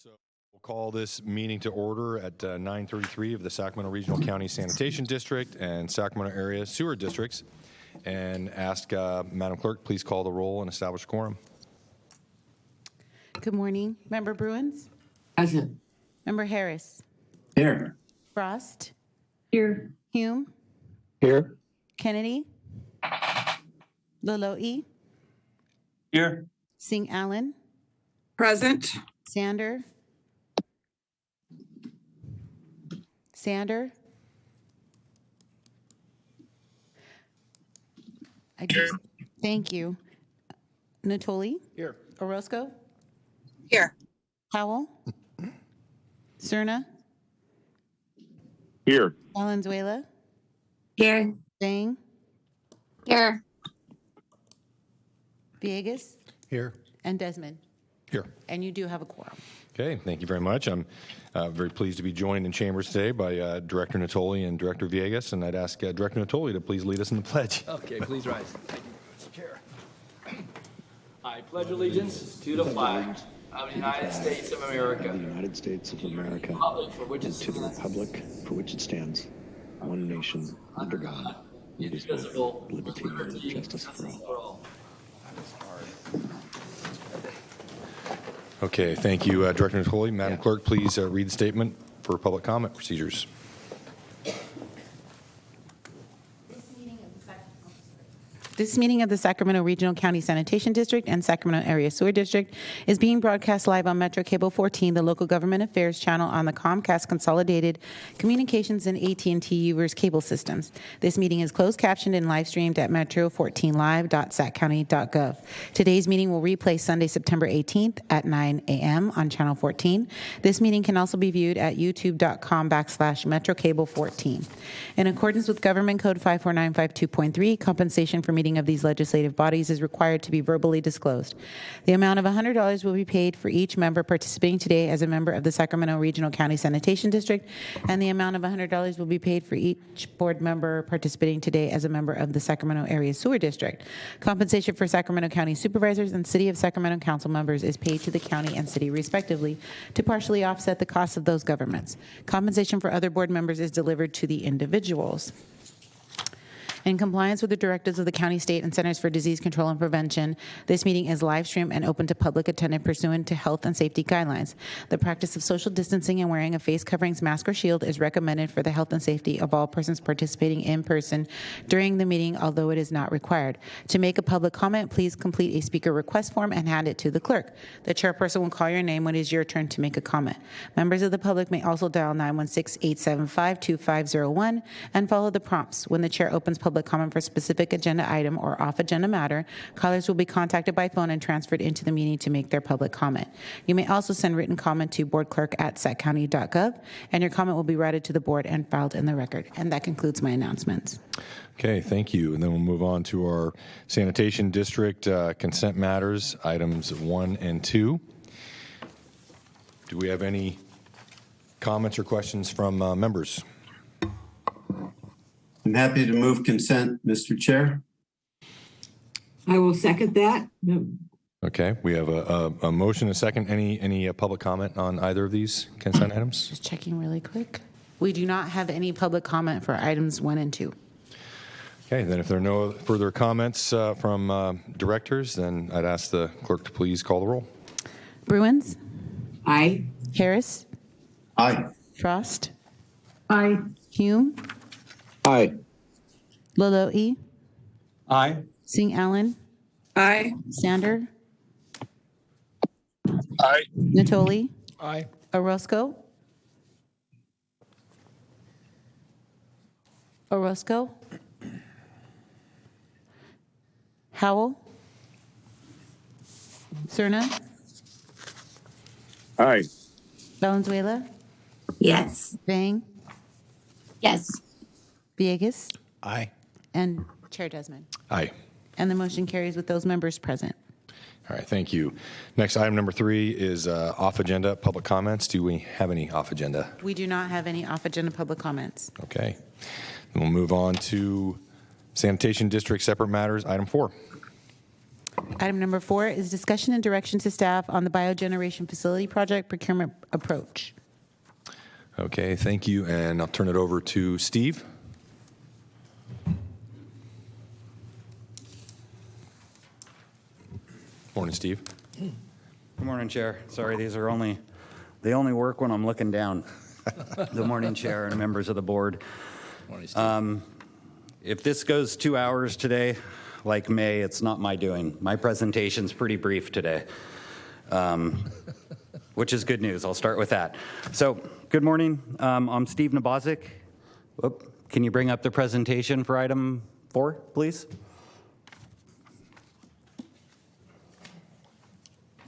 So we'll call this meeting to order at 9:33 of the Sacramento Regional County Sanitation District and Sacramento Area Sewer Districts, and ask Madam Clerk, please call the roll and establish quorum. Good morning. Member Bruins? Present. Member Harris? Here. Frost? Here. Hume? Here. Kennedy? Loloe? Here. Singh Allen? Present. Sander? Thank you. Natoli? Here. Orozco? Here. Howell? Cerna? Here. Valenzuela? Here. Bang? Here. Villegas? Here. And Desmond? Here. And you do have a quorum. Okay, thank you very much. I'm very pleased to be joined in chambers today by Director Natoli and Director Villegas, and I'd ask Director Natoli to please lead us in the pledge. Okay, please rise. Thank you, Mr. Chair. I pledge allegiance to the flag of the United States of America, the United States of America, republic for which it to the stands, republic for which it stands, one nation, under God, indivisible, with liberty and justice for all. Okay, thank you, Director Natoli. Madam Clerk, please read the statement for public comment procedures. This meeting of the Sacramento Regional County Sanitation District and Sacramento Area Sewer District is being broadcast live on Metro Cable 14, the local government affairs channel on the Comcast Consolidated Communications and AT&T Uverse cable systems. This meeting is closed captioned and live streamed at metro14live.saccounty.gov. Today's meeting will replay Sunday, September 18th at 9 a.m. on Channel 14. This meeting can also be viewed at youtube.com/MetroCable14. In accordance with Government Code 54952.3, compensation for meeting of these legislative bodies is required to be verbally disclosed. The amount of $100 will be paid for each member participating today as a member of the Sacramento Regional County Sanitation District, and the amount of $100 will be paid for each board member participating today as a member of the Sacramento Area Sewer District. Compensation for Sacramento County supervisors and City of Sacramento council members is paid to the county and city respectively to partially offset the costs of those governments. Compensation for other board members is delivered to the individuals. In compliance with the directives of the County, State, and Centers for Disease Control and Prevention, this meeting is live streamed and open to public attendance pursuant to health and safety guidelines. The practice of social distancing and wearing of face coverings, mask, or shield is recommended for the health and safety of all persons participating in person during the meeting, although it is not required. To make a public comment, please complete a speaker request form and hand it to the clerk. The chairperson will call your name when it is your turn to make a comment. Members of the public may also dial 916-875-2501 and follow the prompts. When the chair opens public comment for a specific agenda item or off-agenda matter, callers will be contacted by phone and transferred into the meeting to make their public comment. You may also send written comment to boardclerk@saccounty.gov, and your comment will be routed to the board and filed in the record. And that concludes my announcements. Okay, thank you. And then we'll move on to our Sanitation District consent matters, items 1 and 2. Do we have any comments or questions from members? I'm happy to move consent, Mr. Chair. I will second that. No. Okay, we have a motion, a second. Any public comment on either of these consent items? Just checking really quick. We do not have any public comment for items 1 and 2. Okay, then if there are no further comments from directors, then I'd ask the clerk to please call the roll. Bruins? Aye. Harris? Aye. Frost? Aye. Hume? Aye. Loloe? Aye. Singh Allen? Aye. Sander? Aye. Natoli? Aye. Orozco? Howell? Cerna? Aye. Valenzuela? Yes. Bang? Yes. Villegas? Aye. And Chair Desmond. Aye. And the motion carries with those members present. All right, thank you. Next, item number 3 is off-agenda public comments. Do we have any off-agenda? We do not have any off-agenda public comments. Okay. Then we'll move on to Sanitation District separate matters, item 4. Item number 4 is discussion and direction to staff on the biogeneration facility project procurement approach. Okay, thank you, and I'll turn it over to Steve. Morning, Steve. Good morning, Chair. Sorry, they only work when I'm looking down. Good morning, Chair and members of the board. Morning, Steve. If this goes 2 hours today, like May, it's not my doing. My presentation's pretty brief today, which is good news. I'll start with that. So, good morning. I'm Steve Nabozic. Can you bring up the presentation for item 4, please?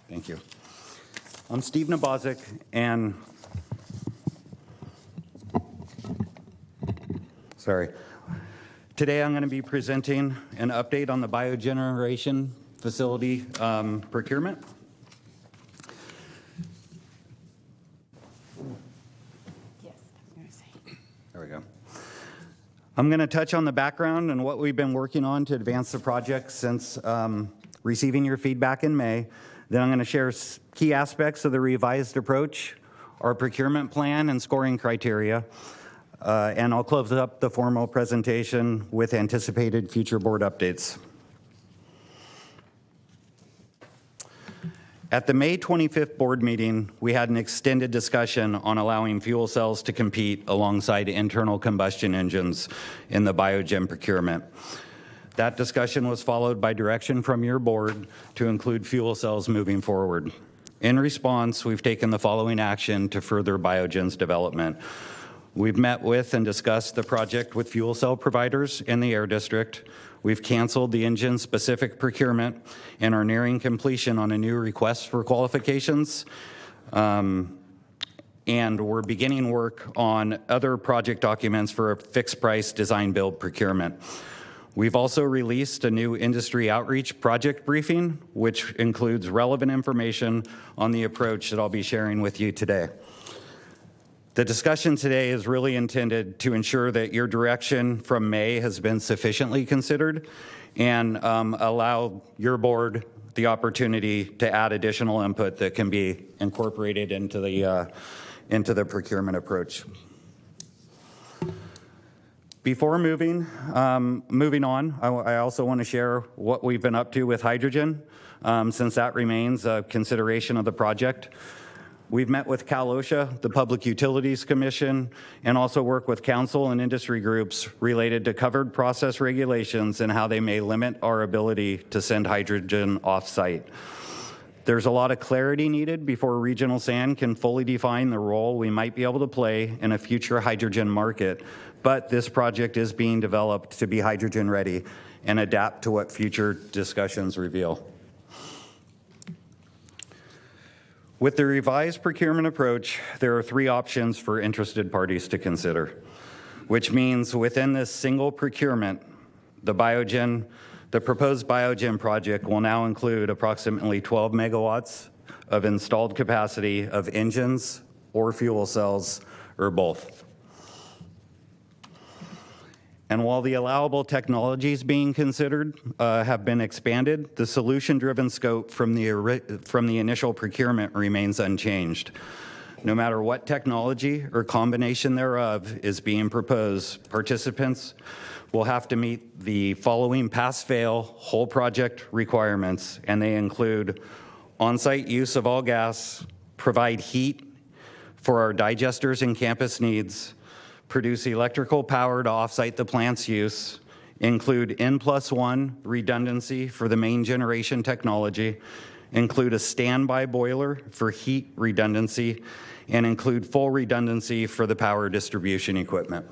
Thank you. I'm Steve Nabozic, and today I'm going to be presenting an update on the biogeneration facility procurement. Yes, I'm going to say. There we go. I'm going to touch on the background and what we've been working on to advance the project since receiving your feedback in May. Then I'm going to share key aspects of the revised approach, our procurement plan and scoring criteria, and I'll close up the formal presentation with anticipated future board updates. At the May 25th board meeting, we had an extended discussion on allowing fuel cells to compete alongside internal combustion engines in the biogen procurement. That discussion was followed by direction from your board to include fuel cells moving forward. In response, we've taken the following action to further Biogen's development. We've met with and discussed the project with fuel cell providers in the Air District. We've canceled the engine-specific procurement and are nearing completion on a new request for qualifications. And we're beginning work on other project documents for a fixed-price design-build procurement. We've also released a new industry outreach project briefing, which includes relevant information on the approach that I'll be sharing with you today. The discussion today is really intended to ensure that your direction from May has been sufficiently considered and allow your board the opportunity to add additional input that can be incorporated into the procurement approach. Before moving on, I also want to share what we've been up to with hydrogen, since that remains a consideration of the project. We've met with Cal OSHA, the Public Utilities Commission, and also work with council and industry groups related to covered process regulations and how they may limit our ability to send hydrogen off-site. There's a lot of clarity needed before Regional Sand can fully define the role we might be able to play in a future hydrogen market, but this project is being developed to be hydrogen ready and adapt to what future discussions reveal. With the revised procurement approach, there are 3 options for interested parties to consider, which means within this single procurement, the proposed Biogen project will now include approximately 12 megawatts of installed capacity of engines or fuel cells or both. And while the allowable technologies being considered have been expanded, the solution-driven scope from the initial procurement remains unchanged. No matter what technology or combination thereof is being proposed, participants will have to meet the following pass-fail whole project requirements, and they include on-site use of all gas, provide heat for our digesters and campus needs, produce electrical power to offsite the plant's use, include N+1 redundancy for the main generation technology, include a standby boiler for heat redundancy, and include full redundancy for the power distribution equipment.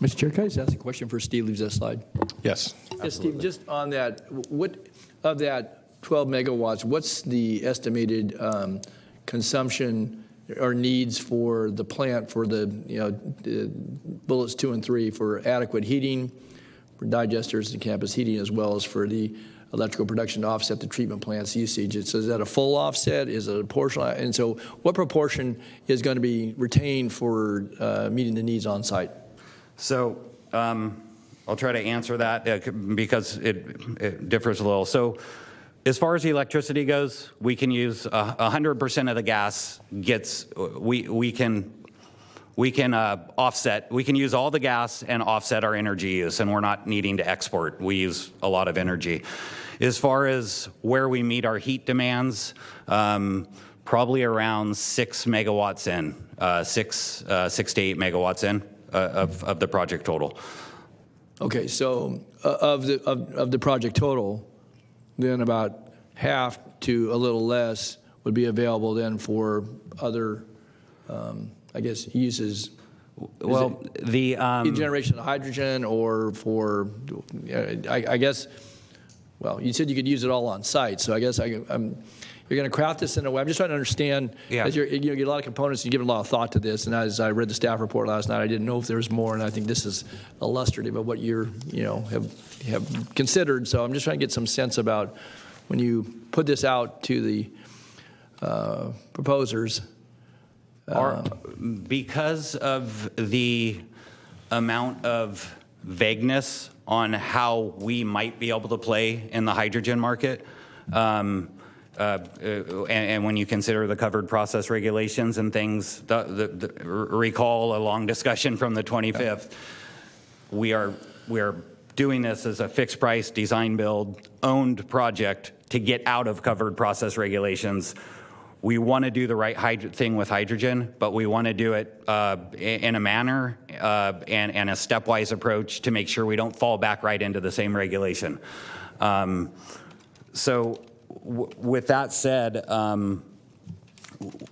Mr. Chair, can I just ask a question for Steve leaves that slide? Yes. Yes, Steve, just on that, what of that 12 megawatts, what's the estimated consumption or needs for the plant for the bullets 2 and 3 for adequate heating, for digesters and campus heating, as well as for the electrical production to offset the treatment plant's usage? So is that a full offset? Is it a portion? And so what proportion is going to be retained for meeting the needs on site? So I'll try to answer that because it differs a little. So as far as the electricity goes, we can use 100% of the gas we can offset. We can use all the gas and offset our energy use, and we're not needing to export. We use a lot of energy. As far as where we meet our heat demands, probably around 6 megawatts in, 6 to 8 megawatts in of the project total. Okay, so of the project total, then about half to a little less would be available then for other, I guess, uses. Well, the generation of hydrogen or for, I guess, well, you said you could use it all on site, so I guess you're going to craft this in a way. I'm just trying to understand, as you get a lot of components, you give a lot of thought to this, and as I read the staff report last night, I didn't know if there was more, and I think this is illustrative of what you're, have considered. So I'm just trying to get some sense about when you put this out to the proposers. Because of the amount of vagueness on how we might be able to play in the hydrogen market, and when you consider the covered process regulations and things, recall a long discussion from the 25th, we are doing this as a fixed price, design build, owned project to get out of covered process regulations. We want to do the right thing with hydrogen, but we want to do it in a manner and a stepwise approach to make sure we don't fall back right into the same regulation. With that said, our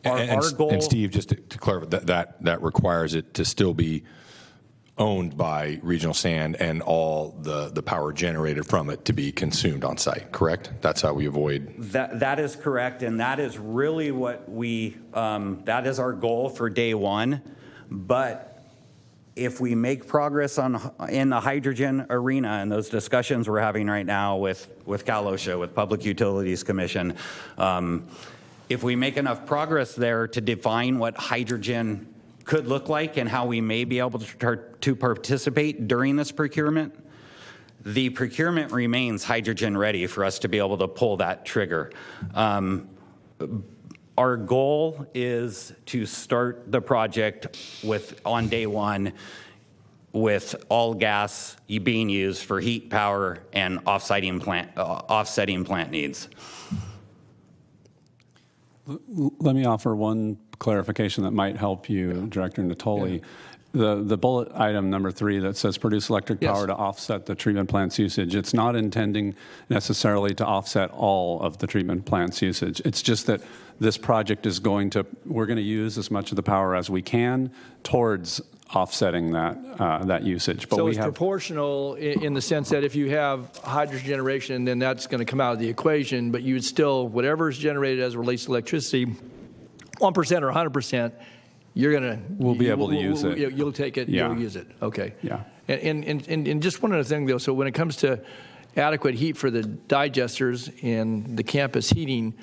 goal... And Steve, just to clarify, that requires it to still be owned by Regional Sand and all the power generated from it to be consumed on site, correct? That's how we avoid... That is correct, and that is really what that is our goal for day one. But if we make progress in the hydrogen arena and those discussions we're having right now with Cal OSHA, with Public Utilities Commission, if we make enough progress there to define what hydrogen could look like and how we may be able to participate during this procurement, the procurement remains hydrogen ready for us to be able to pull that trigger. Our goal is to start the project on day one with all gas being used for heat, power, and offsetting plant needs. Let me offer one clarification that might help you, Director Natoli. The bullet item number 3 that says produce electric power to offset the treatment plant's usage, it's not intending necessarily to offset all of the treatment plant's usage. It's just that this project is we're going to use as much of the power as we can towards offsetting that usage. But so it's proportional in the sense that if you have hydrogen generation, then that's going to come out of the equation, but you would still, whatever is generated as it relates to electricity, 1% or 100%, we'll be able to use it. You'll take it, you'll use it. Okay. Yeah. And just one other thing, though, so when it comes to adequate heat for the digesters and the campus heating,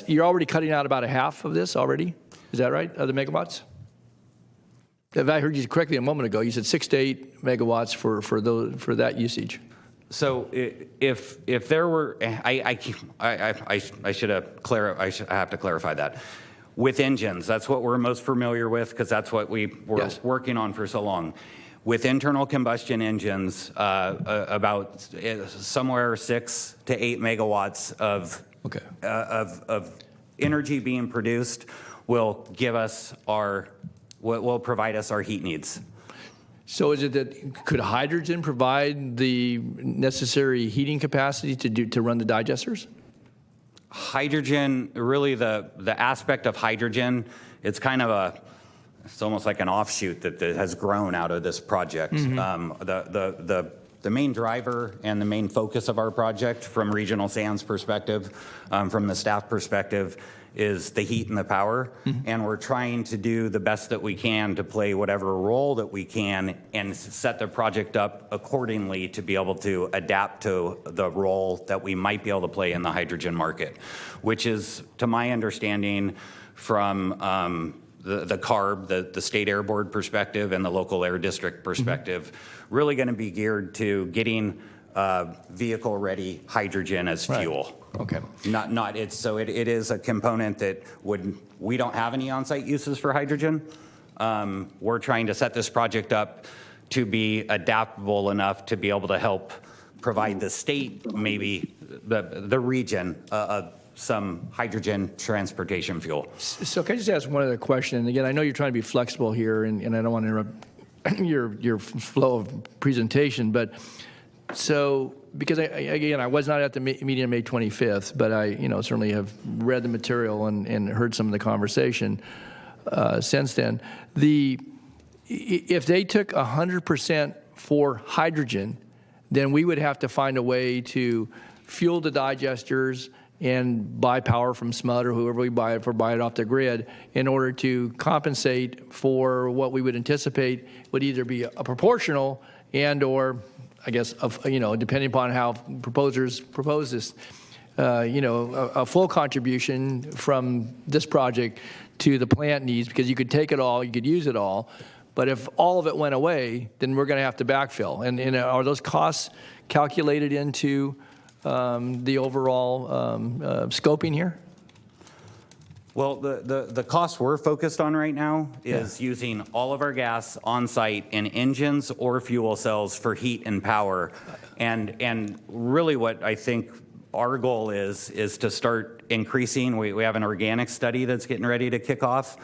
you're already cutting out about a half of this already? Is that right, of the megawatts? If I heard you correctly a moment ago, you said 6 to 8 megawatts for that usage. So if there were, I should have I have to clarify that. With engines, that's what we're most familiar with because that's what we were working on for so long. With internal combustion engines, about somewhere 6 to 8 megawatts of energy being produced will provide us our heat needs. So is it that could hydrogen provide the necessary heating capacity to run the digesters? Hydrogen, really the aspect of hydrogen, it's kind of it's almost like an offshoot that has grown out of this project. Mm-hmm. The main driver and the main focus of our project from Regional Sands perspective, from the staff perspective, is the heat and the power. Mm-hmm. And we're trying to do the best that we can to play whatever role that we can and set the project up accordingly to be able to adapt to the role that we might be able to play in the hydrogen market, which is, to my understanding, from the CARB, the State Air Board perspective, and the local air district perspective, really going to be geared to getting vehicle-ready hydrogen as Right. fuel. Okay. So it is a component that we don't have any on-site uses for hydrogen. We're trying to set this project up to be adaptable enough to be able to help provide the state, maybe the region, some hydrogen transportation fuel. So can I just ask one other question? And again, I know you're trying to be flexible here, and I don't want to interrupt your flow of presentation, but so because I was not at the meeting on May 25th, but I certainly have read the material and heard some of the conversation since then. If they took 100% for hydrogen, then we would have to find a way to fuel the digesters and buy power from SMUD or whoever we buy it off the grid in order to compensate for what we would anticipate would either be a proportional and or, I guess, depending upon how proposers propose this, a full contribution from this project to the plant needs, because you could take it all, you could use it all, but if all of it went away, then we're going to have to backfill. And are those costs calculated into the overall scoping here? Well, the cost we're focused on right now is using all of our gas on site in engines or fuel cells for heat and power. And really what I think our goal is to start increasing. We have an organic study that's getting ready to kick off.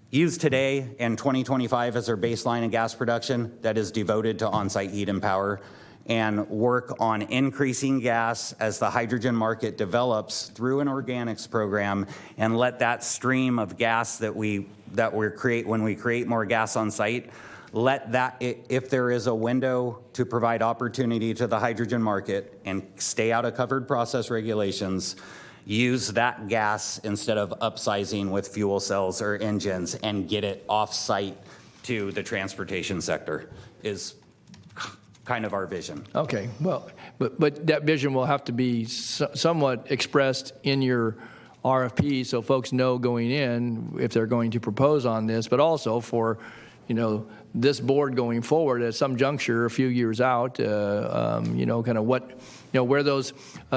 Use today and 2025 as our baseline in gas production that is devoted to on-site heat and power, and work on increasing gas as the hydrogen market develops through an organics program, and let that stream of gas that we create when we create more gas on site, let that, if there is a window to provide opportunity to the hydrogen market and stay out of covered process regulations, use that gas instead of upsizing with fuel cells or engines and get it off-site to the transportation sector is kind of our vision. Okay, well, but that vision will have to be somewhat expressed in your RFP so folks know going in if they're going to propose on this, but also for, this board going forward at some juncture a few years out, kind of what, where those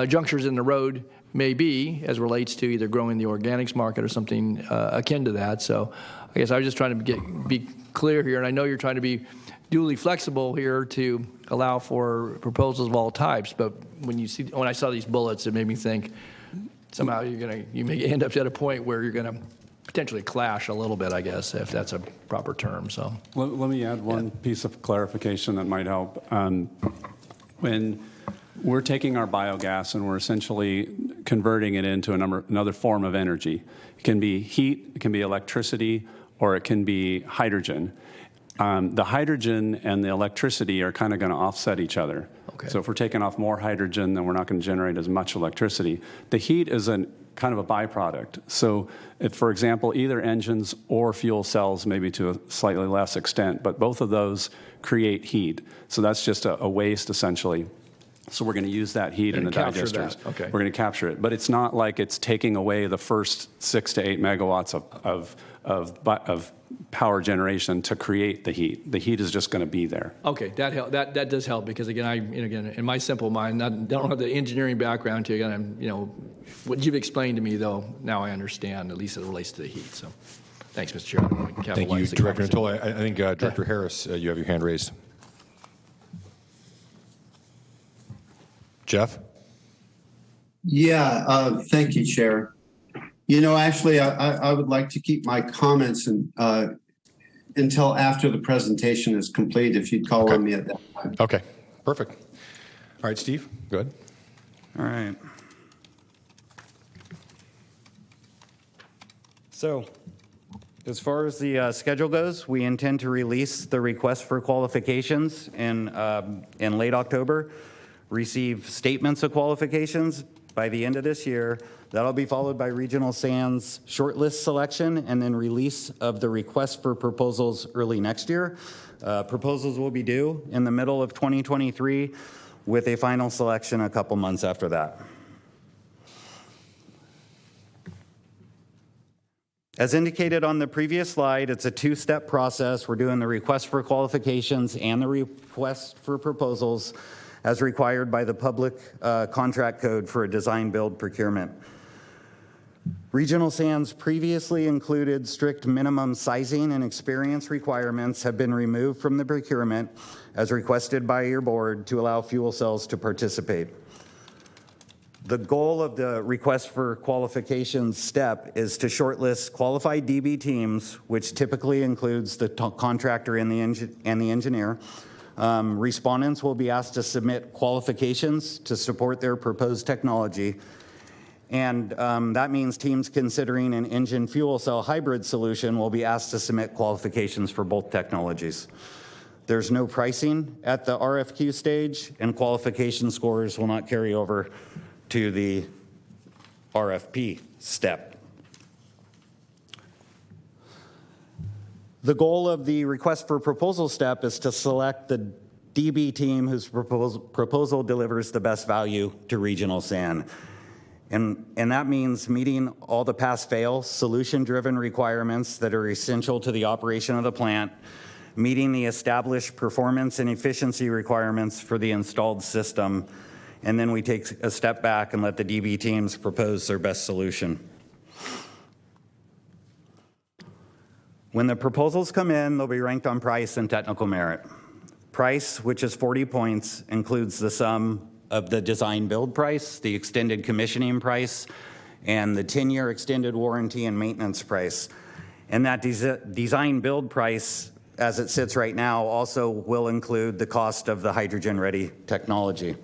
junctures in the road may be as relates to either growing the organics market or something akin to that. So I guess I was just trying to be clear here, and I know you're trying to be duly flexible here to allow for proposals of all types, but when I saw these bullets, it made me think somehow you may end up at a point where you're going to potentially clash a little bit, I guess, if that's a proper term. So let me add one piece of clarification that might help. When we're taking our biogas and we're essentially converting it into another form of energy, it can be heat, it can be electricity, or it can be hydrogen. The hydrogen and the electricity are kind of going to offset each other. Okay. So if we're taking off more hydrogen, then we're not going to generate as much electricity. The heat is kind of a byproduct. So if, for example, either engines or fuel cells, maybe to a slightly less extent, but both of those create heat. So that's just a waste, essentially. So we're going to use that heat in the digesters. Okay. We're going to capture it. But it's not like it's taking away the first 6 to 8 megawatts of power generation to create the heat. The heat is just going to be there. okay, that does help, because again, in my simple mind, I don't have the engineering background to what you've explained to me, though. Now I understand, at least as it relates to the heat. So, thanks, Mr. Chair. Thank you, Director Natoli. I think Director Harris, you have your hand raised. Jeff? Yeah, thank you, Chair. Actually, I would like to keep my comments until after the presentation is complete, if you'd call on me at that time. Okay, perfect. All right, Steve, go ahead. All right. So, as far as the schedule goes, we intend to release the request for qualifications in late October, receive statements of qualifications by the end of this year. That'll be followed by Regional Sands shortlist selection and then release of the request for proposals early next year. Proposals will be due in the middle of 2023 with a final selection a couple months after that. As indicated on the previous slide, it's a two-step process. We're doing the request for qualifications and the request for proposals as required by the public contract code for a design build procurement. Regional sands previously included strict minimum sizing and experience requirements have been removed from the procurement as requested by your board to allow fuel cells to participate. The goal of the request for qualifications step is to shortlist qualified DB teams, which typically includes the contractor and the engineer. Respondents will be asked to submit qualifications to support their proposed technology. And that means teams considering an engine fuel cell hybrid solution will be asked to submit qualifications for both technologies. There's no pricing at the RFQ stage, and qualification scores will not carry over to the RFP step. The goal of the request for proposal step is to select the DB team whose proposal delivers the best value to regional SAN. And that means meeting all the pass-fail solution-driven requirements that are essential to the operation of the plant, meeting the established performance and efficiency requirements for the installed system, and then we take a step back and let the DB teams propose their best solution. When the proposals come in, they'll be ranked on price and technical merit. Price, which is 40 points, includes the sum of the design build price, the extended commissioning price, and the 10-year extended warranty and maintenance price. And that design build price, as it sits right now, also will include the cost of the hydrogen-ready technology.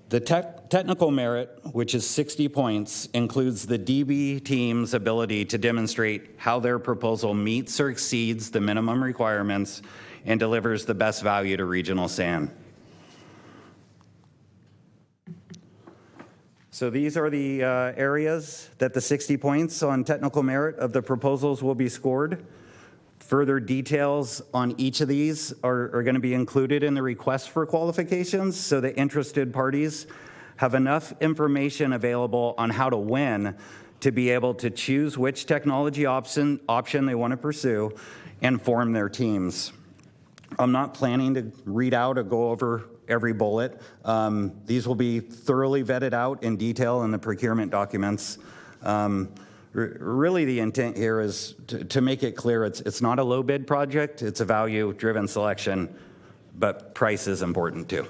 The technical merit, which is 60 points, includes the DB team's ability to demonstrate how their proposal meets or exceeds the minimum requirements and delivers the best value to regional SAN. So these are the areas that the 60 points on technical merit of the proposals will be scored. Further details on each of these are going to be included in the request for qualifications, so the interested parties have enough information available on how to win to be able to choose which technology option they want to pursue and form their teams. I'm not planning to read out or go over every bullet. These will be thoroughly vetted out in detail in the procurement documents. Really the intent here is to make it clear it's not a low bid project, it's a value driven selection, but price is important too.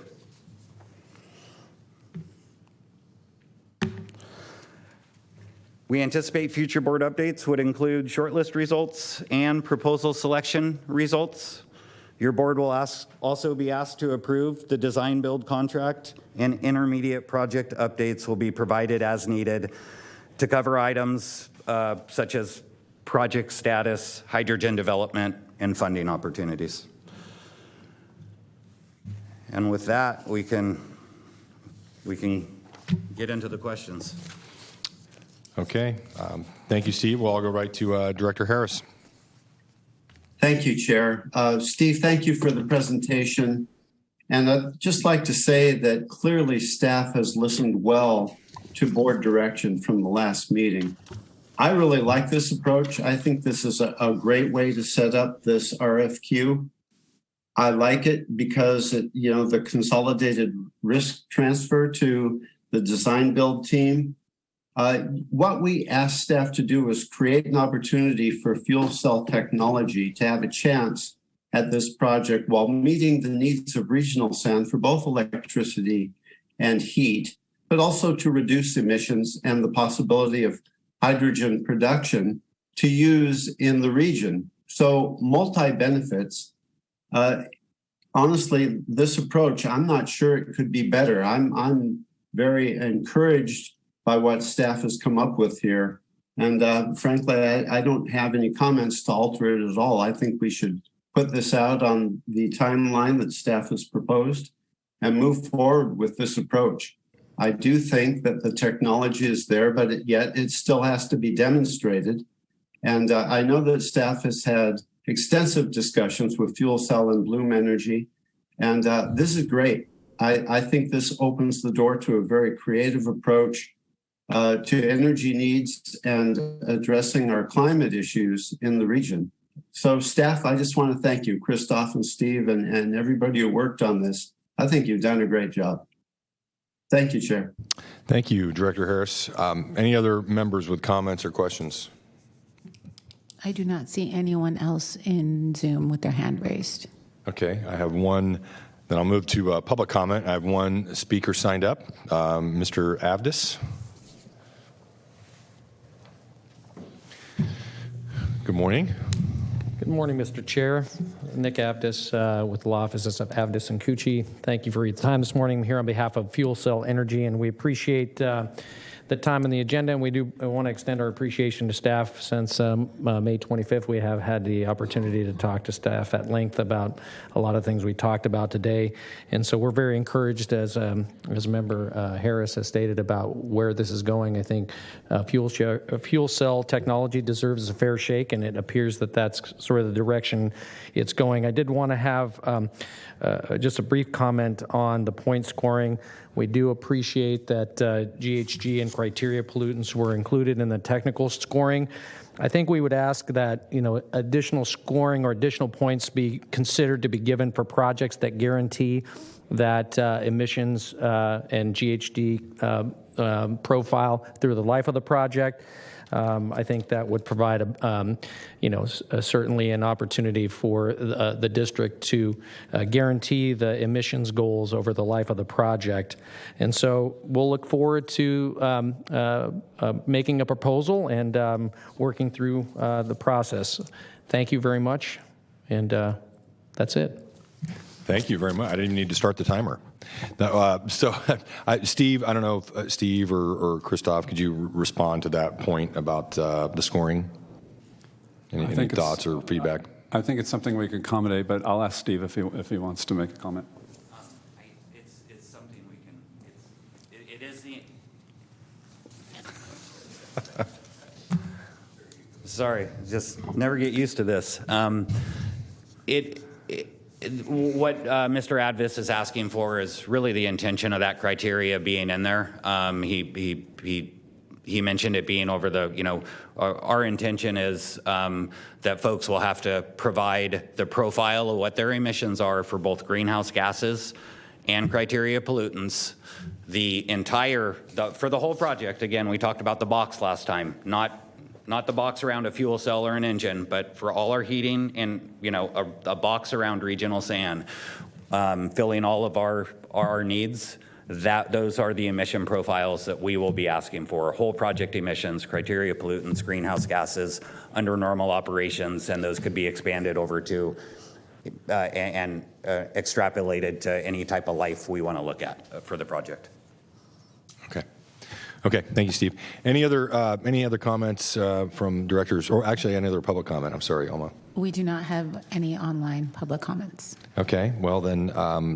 We anticipate future board updates would include shortlist results and proposal selection results. Your board will also be asked to approve the design build contract, and intermediate project updates will be provided as needed to cover items such as project status, hydrogen development, and funding opportunities. And with that, we can get into the questions. Okay. Thank you, Steve. Well, I'll go right to Director Harris. Thank you, Chair. Steve, thank you for the presentation. And I'd just like to say that clearly staff has listened well to board direction from the last meeting. I really like this approach. I think this is a great way to set up this RFQ. I like it because the consolidated risk transfer to the design build team. What we asked staff to do was create an opportunity for fuel cell technology to have a chance at this project while meeting the needs of regional SAN for both electricity and heat, but also to reduce emissions and the possibility of hydrogen production to use in the region. So multi-benefits. Honestly, this approach, I'm not sure it could be better. I'm very encouraged by what staff has come up with here. And frankly, I don't have any comments to alter it at all. I think we should put this out on the timeline that staff has proposed and move forward with this approach. I do think that the technology is there, but yet it still has to be demonstrated. And I know that staff has had extensive discussions with Fuel Cell and Bloom Energy, and this is great. I think this opens the door to a very creative approach. to energy needs and addressing our climate issues in the region. So staff, I just want to thank you, Christoph and Steve and everybody who worked on this. I think you've done a great job. Thank you, Chair. Thank you, Director Harris. Any other members with comments or questions? I do not see anyone else in Zoom with their hand raised. Okay, I have one. Then I'll move to public comment. I have one speaker signed up, Mr. Avdis. Good morning. Good morning, Mr. Chair. Nick Avdis with the law offices of Avdis and Cucci. Thank you for your time this morning. I'm here on behalf of Fuel Cell Energy, and we appreciate the time on the agenda, and we do want to extend our appreciation to staff. Since May 25th, we have had the opportunity to talk to staff at length about a lot of things we talked about today, and so we're very encouraged, as Member Harris has stated, about where this is going. I think fuel cell technology deserves a fair shake, and it appears that that's sort of the direction it's going. I did want to have just a brief comment on the point scoring. We do appreciate that GHG and criteria pollutants were included in the technical scoring. I think we would ask that, additional scoring or additional points be considered to be given for projects that guarantee that emissions and GHG profile through the life of the project. I think that would provide, certainly an opportunity for the district to guarantee the emissions goals over the life of the project. And so we'll look forward to making a proposal and working through the process. Thank you very much, and that's it. Thank you very much. I didn't need to start the timer. Steve, I don't know if Steve or Christoph, could you respond to that point about the scoring? Any thoughts or feedback? I think it's something we could accommodate, but I'll ask Steve if he wants to make a comment. It's something we can. It is the. Sorry, just never get used to this. What Mr. Advis is asking for is really the intention of that criteria being in there. He mentioned it being over the, our intention is that folks will have to provide the profile of what their emissions are for both greenhouse gases and criteria pollutants. For the whole project, again, we talked about the box last time, not the box around a fuel cell or an engine, but for all our heating and, a box around regional SAN, filling all of our needs, those are the emission profiles that we will be asking for. Whole project emissions, criteria pollutants, greenhouse gases under normal operations, and those could be expanded over to and extrapolated to any type of life we want to look at for the project. Okay, thank you, Steve. Any other comments from directors, or actually any other public comment? I'm sorry, Alma. We do not have any online public comments. Okay, well then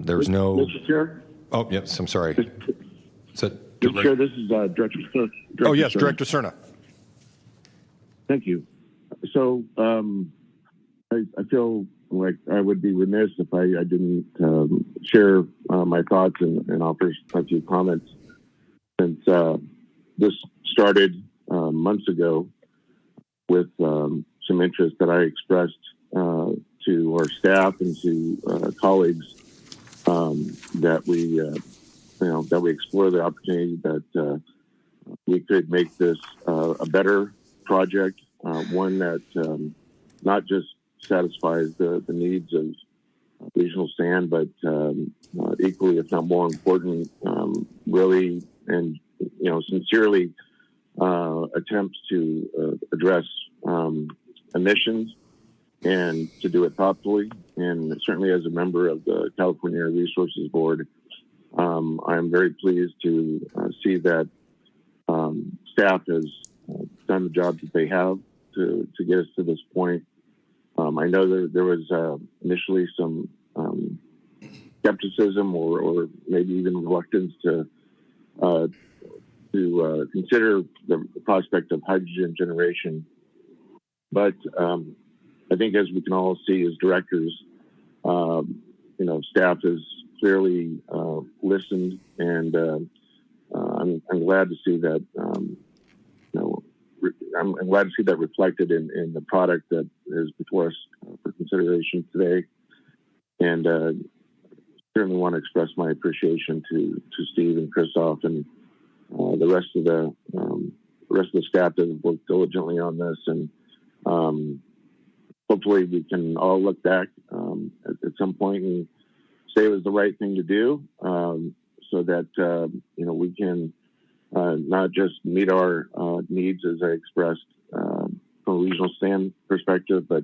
there's no. Mr. Chair? Oh, yes, I'm sorry. Mr. Chair, this is Director Cerna. Oh, yes, Director Cerna. Thank you. So I feel like I would be remiss if I didn't share my thoughts and offer a few comments. Since this started months ago with some interest that I expressed to our staff and to colleagues that we explore the opportunity that we could make this a better project, one that not just satisfies the needs of regional SAN, but equally, if not more important, really and sincerely attempts to address emissions and to do it thoughtfully. And certainly, as a member of the California Air Resources Board, I'm very pleased to see that staff has done the job that they have to get us to this point. I know there was initially some skepticism or maybe even reluctance to consider the prospect of hydrogen generation. But I think, as we can all see as directors, staff has clearly listened and I'm glad to see that. I'm glad to see that reflected in the product that is before us for consideration today, and certainly want to express my appreciation to Steve and Christoph and the rest of the staff that have worked diligently on this, and hopefully we can all look back at some point and say it was the right thing to do, so that we can not just meet our needs as I expressed from a regional stand perspective, but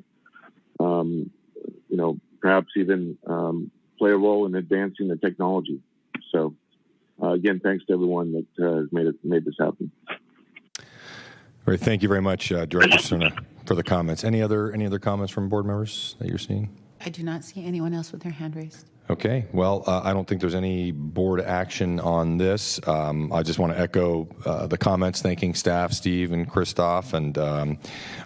perhaps even play a role in advancing the technology. So again, thanks to everyone that has made this happen. All right, thank you very much, Director Suna, for the comments. Any other comments from board members that you're seeing? I do not see anyone else with their hand raised. Okay, well, I don't think there's any board action on this. I just want to echo the comments, thanking staff, Steve and Christoph, and I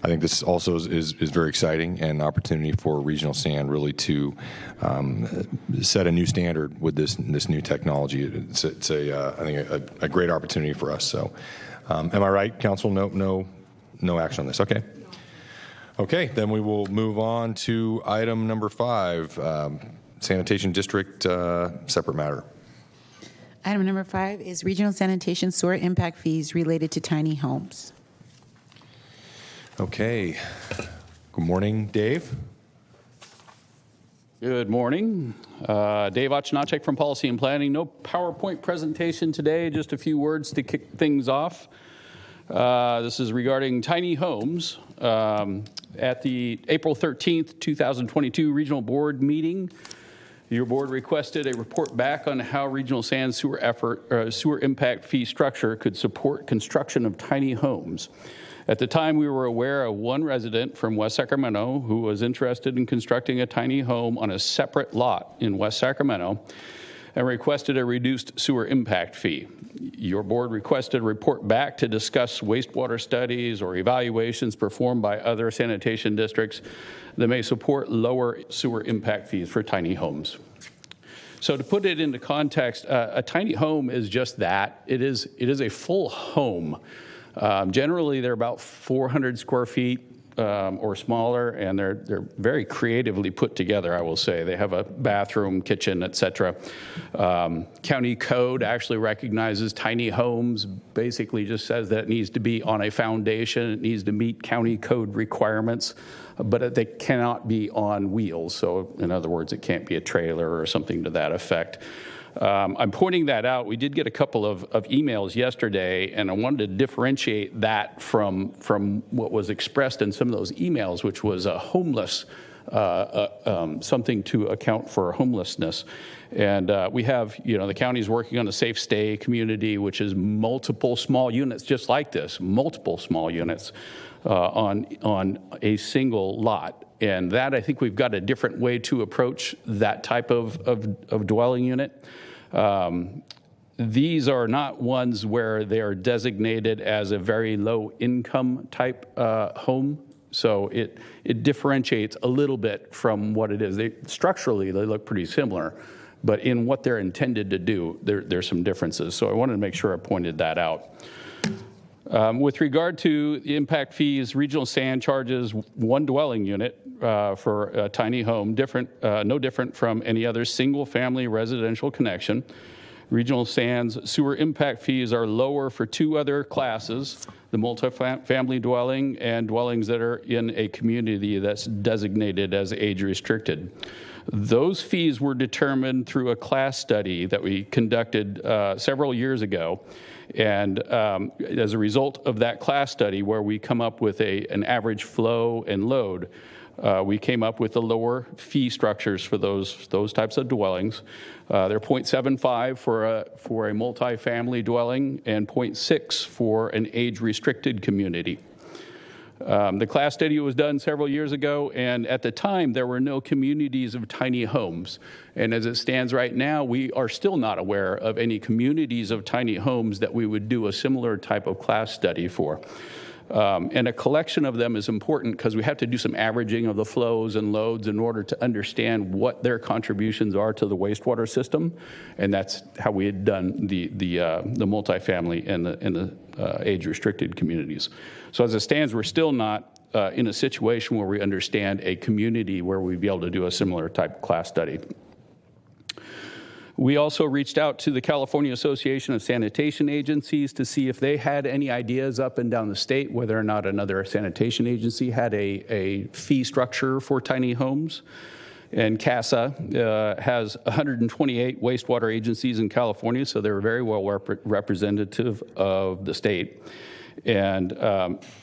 think this also is very exciting and an opportunity for Regional Sand really to set a new standard with this new technology. It's I think a great opportunity for us. So, am I right, Council? No action on this. Okay. Okay, then we will move on to item number 5. Sanitation District, separate matter. Item number 5 is regional sanitation sewer impact fees related to tiny homes. Okay. Good morning, Dave. Good morning. Dave Ochnacek from Policy and Planning. No PowerPoint presentation today, just a few words to kick things off. This is regarding tiny homes. At the April 13th, 2022 Regional Board meeting, your board requested a report back on how regional sand sewer impact fee structure could support construction of tiny homes. At the time, we were aware of one resident from West Sacramento who was interested in constructing a tiny home on a separate lot in West Sacramento and requested a reduced sewer impact fee. Your board requested a report back to discuss wastewater studies or evaluations performed by other sanitation districts that may support lower sewer impact fees for tiny homes. So to put it into context, a tiny home is just that. It is a full home. Generally, they're about 400 square feet or smaller, and they're very creatively put together, I will say. They have a bathroom, kitchen, etc. County code actually recognizes tiny homes, basically just says that it needs to be on a foundation, it needs to meet county code requirements, but they cannot be on wheels. So in other words, it can't be a trailer or something to that effect. I'm pointing that out. We did get a couple of emails yesterday, and I wanted to differentiate that from what was expressed in some of those emails, which was a homeless, something to account for homelessness. And we have, the county's working on a safe stay community, which is multiple small units just like this, multiple small units on a single lot. And that, I think we've got a different way to approach that type of dwelling unit. These are not ones where they are designated as a very low income type home. So it differentiates a little bit from what it is. Structurally, they look pretty similar, but in what they're intended to do, there's some differences. So I wanted to make sure I pointed that out. With regard to the impact fees, Regional Sand charges one dwelling unit for a tiny home, no different from any other single-family residential connection. Regional Sand's sewer impact fees are lower for two other classes, the multifamily dwelling and dwellings that are in a community that's designated as age-restricted. Those fees were determined through a class study that we conducted several years ago. And as a result of that class study, where we come up with an average flow and load, we came up with the lower fee structures for those types of dwellings. They're 0.75 for a multifamily dwelling and 0.6 for an age-restricted community. The class study was done several years ago, and at the time, there were no communities of tiny homes. And as it stands right now, we are still not aware of any communities of tiny homes that we would do a similar type of class study for. And a collection of them is important because we have to do some averaging of the flows and loads in order to understand what their contributions are to the wastewater system. And that's how we had done the multifamily and the age-restricted communities. So as it stands, we're still not in a situation where we understand a community where we'd be able to do a similar type class study. We also reached out to the California Association of Sanitation Agencies to see if they had any ideas up and down the state, whether or not another sanitation agency had a fee structure for tiny homes. And CASA has 128 wastewater agencies in California, so they're very well representative of the state. And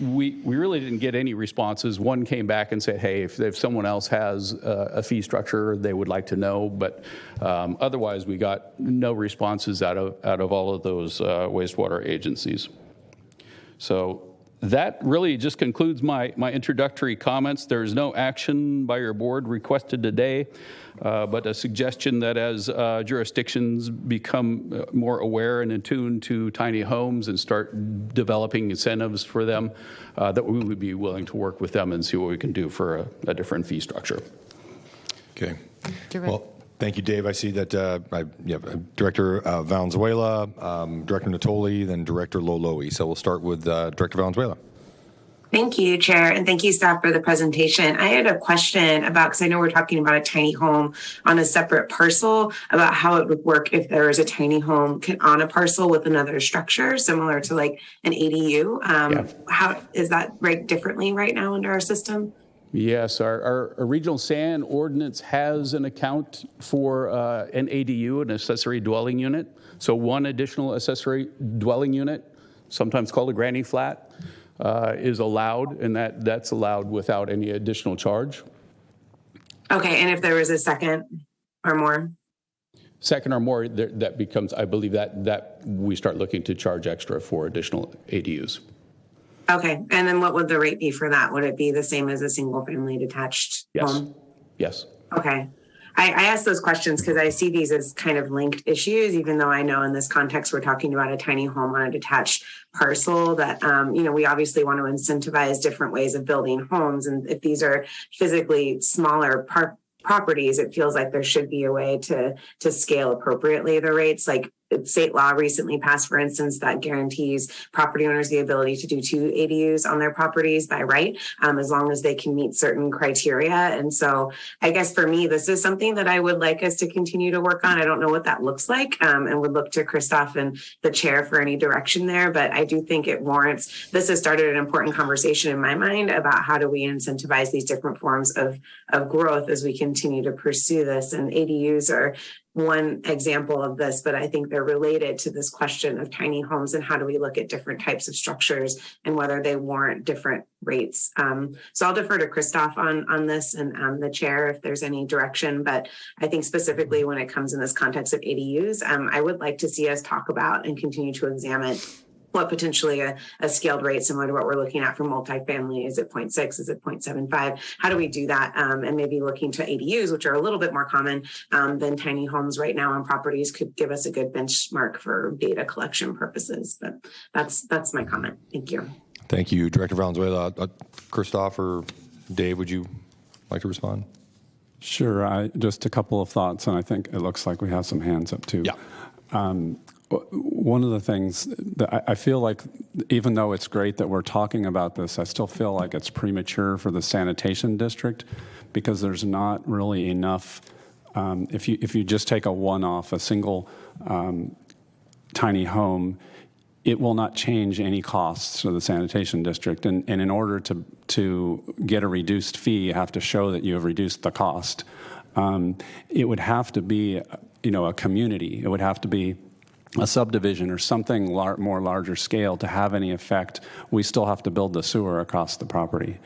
we really didn't get any responses. One came back and said, hey, if someone else has a fee structure, they would like to know. But otherwise, we got no responses out of all of those wastewater agencies. So that really just concludes my introductory comments. There is no action by your board requested today, but a suggestion that as jurisdictions become more aware and attuned to tiny homes and start developing incentives for them, that we would be willing to work with them and see what we can do for a different fee structure. Okay. Well, thank you, Dave. I see that Director Valenzuela, Director Natoli, then Director Loloi. So we'll start with Director Valenzuela. Thank you, Chair, and thank you, staff, for the presentation. I had a question about, because I know we're talking about a tiny home on a separate parcel, about how it would work if there was a tiny home on a parcel with another structure, similar to like an ADU. How is that ranked differently right now under our system? Yes, our regional SAN ordinance has an account for an ADU, an accessory dwelling unit. So one additional accessory dwelling unit, sometimes called a granny flat, is allowed, and that's allowed without any additional charge. Okay, and if there was a second or more? Second or more, that becomes, I believe that we start looking to charge extra for additional ADUs. Okay, and then what would the rate be for that? Would it be the same as a single family detached home? Yes. Okay. I ask those questions because I see these as kind of linked issues, even though I know in this context we're talking about a tiny home on a detached parcel that, we obviously want to incentivize different ways of building homes. And if these are physically smaller properties, it feels like there should be a way to scale appropriately the rates. Like state law recently passed, for instance, that guarantees property owners the ability to do 2 ADUs on their properties by right, as long as they can meet certain criteria. And so I guess for me, this is something that I would like us to continue to work on. I don't know what that looks like, and would look to Christoph and the chair for any direction there. But I do think it warrants, this has started an important conversation in my mind about how do we incentivize these different forms of growth as we continue to pursue this. And ADUs are one example of this, but I think they're related to this question of tiny homes and how do we look at different types of structures and whether they warrant different rates. So I'll defer to Christoph on this and the chair if there's any direction, but I think specifically when it comes in this context of ADUs, I would like to see us talk about and continue to examine what potentially a scaled rate similar to what we're looking at for multifamily. Is it 0.6? Is it 0.75? How do we do that? And maybe looking to ADUs, which are a little bit more common than tiny homes right now on properties, could give us a good benchmark for data collection purposes. But that's my comment. Thank you. Thank you, Director Valenzuela. Christoph or Dave, would you like to respond? Sure. Just a couple of thoughts, and I think it looks like we have some hands up too. Yeah. One of the things that I feel like, even though it's great that we're talking about this, I still feel like it's premature for the sanitation district because there's not really enough. If you just take a one-off, a single tiny home, it will not change any costs to the sanitation district. And in order to get a reduced fee, you have to show that you have reduced the cost. It would have to be, a community. It would have to be a subdivision or something more larger scale to have any effect. We still have to build the sewer across the property.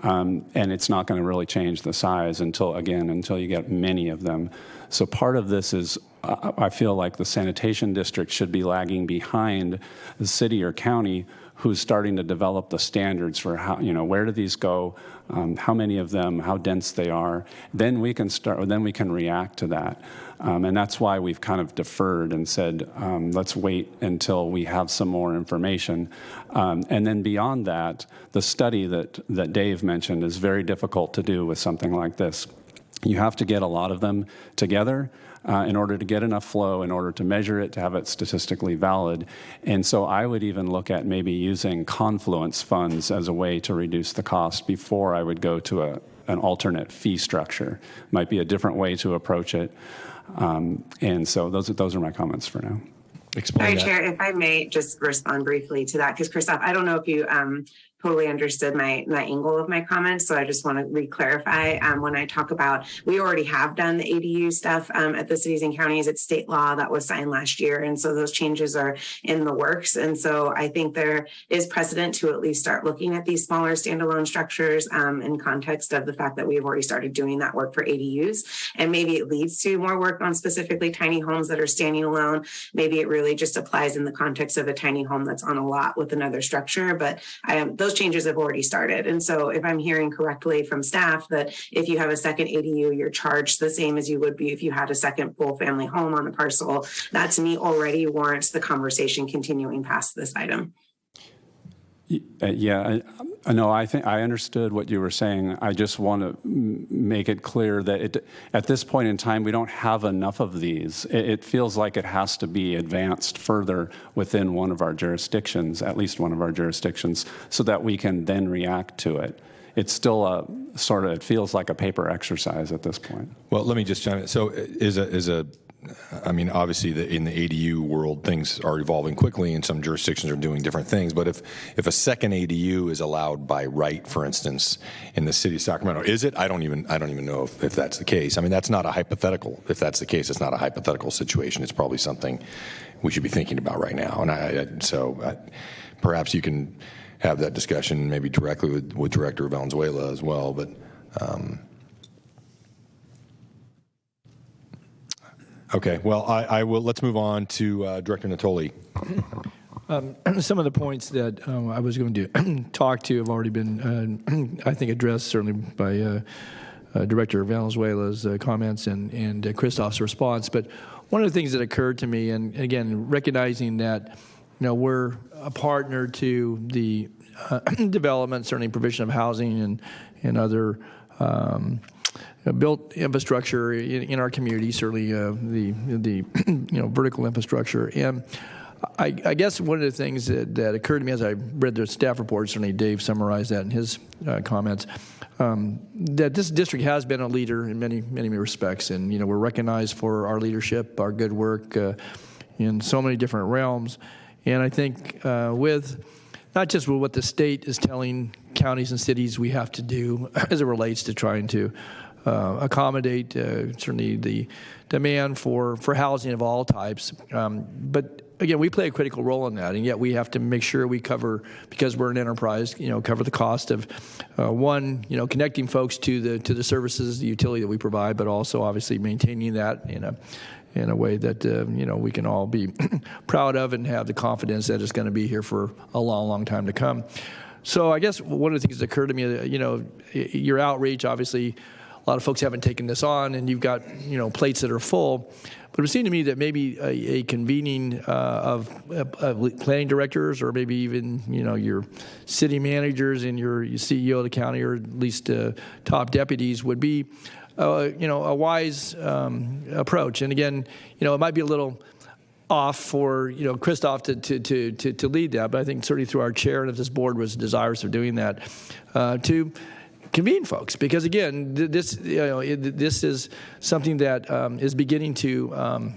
And it's not going to really change the size until you get many of them. So part of this is I feel like the sanitation district should be lagging behind the city or county who's starting to develop the standards for how, where do these go, how many of them, how dense they are. Then we can react to that. And that's why we've kind of deferred and said, let's wait until we have some more information. And then beyond that, the study that Dave mentioned is very difficult to do with something like this. You have to get a lot of them together in order to get enough flow, in order to measure it, to have it statistically valid. And so I would even look at maybe using confluence funds as a way to reduce the cost before I would go to an alternate fee structure. Might be a different way to approach it. And so those are my comments for now. Explain Sorry, that. Chair, if I may just respond briefly to that, because Christoph, I don't know if you totally understood my angle of my comments, so I just want to re-clarify. When I talk about, we already have done the ADU stuff at the cities and counties. It's state law that was signed last year, and so those changes are in the works. And so I think there is precedent to at least start looking at these smaller standalone structures in context of the fact that we've already started doing that work for ADUs. And maybe it leads to more work on specifically tiny homes that are standing alone. Maybe it really just applies in the context of a tiny home that's on a lot with another structure, but those changes have already started. And so if I'm hearing correctly from staff that if you have a second ADU, you're charged the same as you would be if you had a second full family home on the parcel, that to me already warrants the conversation continuing past this item. Yeah, no, I think I understood what you were saying. I just want to make it clear that at this point in time, we don't have enough of these. It feels like it has to be advanced further within one of our jurisdictions, at least one of our jurisdictions, so that we can then react to it. It's still it feels like a paper exercise at this point. Well, let me just chime in. So obviously in the ADU world, things are evolving quickly and some jurisdictions are doing different things. But if a second ADU is allowed by right, for instance, in the city of Sacramento, is it? I don't even know if that's the case. I mean, that's not a hypothetical. If that's the case, it's not a hypothetical situation. It's probably something we should be thinking about right now. And perhaps you can have that discussion maybe directly with Director Valenzuela as well. But okay, well, I will. Let's move on to Director Natoli. Some of the points that I was going to talk to have already been, I think, addressed certainly by Director Valenzuela's comments and Christoph's response. But one of the things that occurred to me, and again, recognizing that we're a partner to the development, certainly provision of housing and other built infrastructure in our community, certainly the vertical infrastructure. And I guess one of the things that occurred to me as I read the staff report, certainly Dave summarized that in his comments, that this district has been a leader in many respects, and we're recognized for our leadership, our good work in so many different realms. And I think with not just with what the state is telling counties and cities we have to do as it relates to trying to accommodate certainly the demand for housing of all types. But again, we play a critical role in that, and yet we have to make sure we cover, because we're an enterprise, cover the cost of connecting folks to the services, the utility that we provide, but also obviously maintaining that in a way that we can all be proud of and have the confidence that it's going to be here for a long time to come. So I guess one of the things that occurred to me, your outreach, obviously, a lot of folks haven't taken this on, and you've got plates that are full. But it would seem to me that maybe a convening of planning directors, or maybe even your city managers and your CEO of the county, or at least top deputies, would be a wise approach. And again, it might be a little off for Christoph to lead that, but I think certainly through our chair and if this board was desirous of doing that, to convene folks, because again, this is something that is beginning to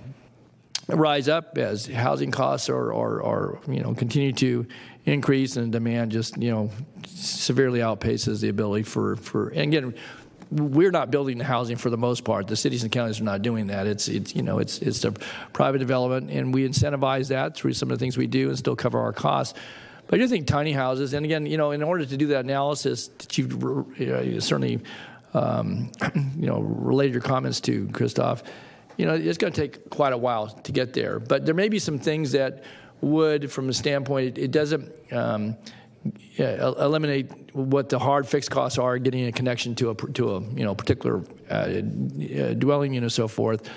rise up as housing costs or continue to increase, and demand just severely outpaces the ability for and again, we're not building the housing for the most part. The cities and counties are not doing that. It's a private development, and we incentivize that through some of the things we do and still cover our costs. But I do think tiny houses, and again, in order to do that analysis that you've certainly related your comments to, Christoph, it's going to take quite a while to get there. But there may be some things that would, from a standpoint, it doesn't eliminate what the hard fixed costs are getting a connection to a particular dwelling unit and so forth.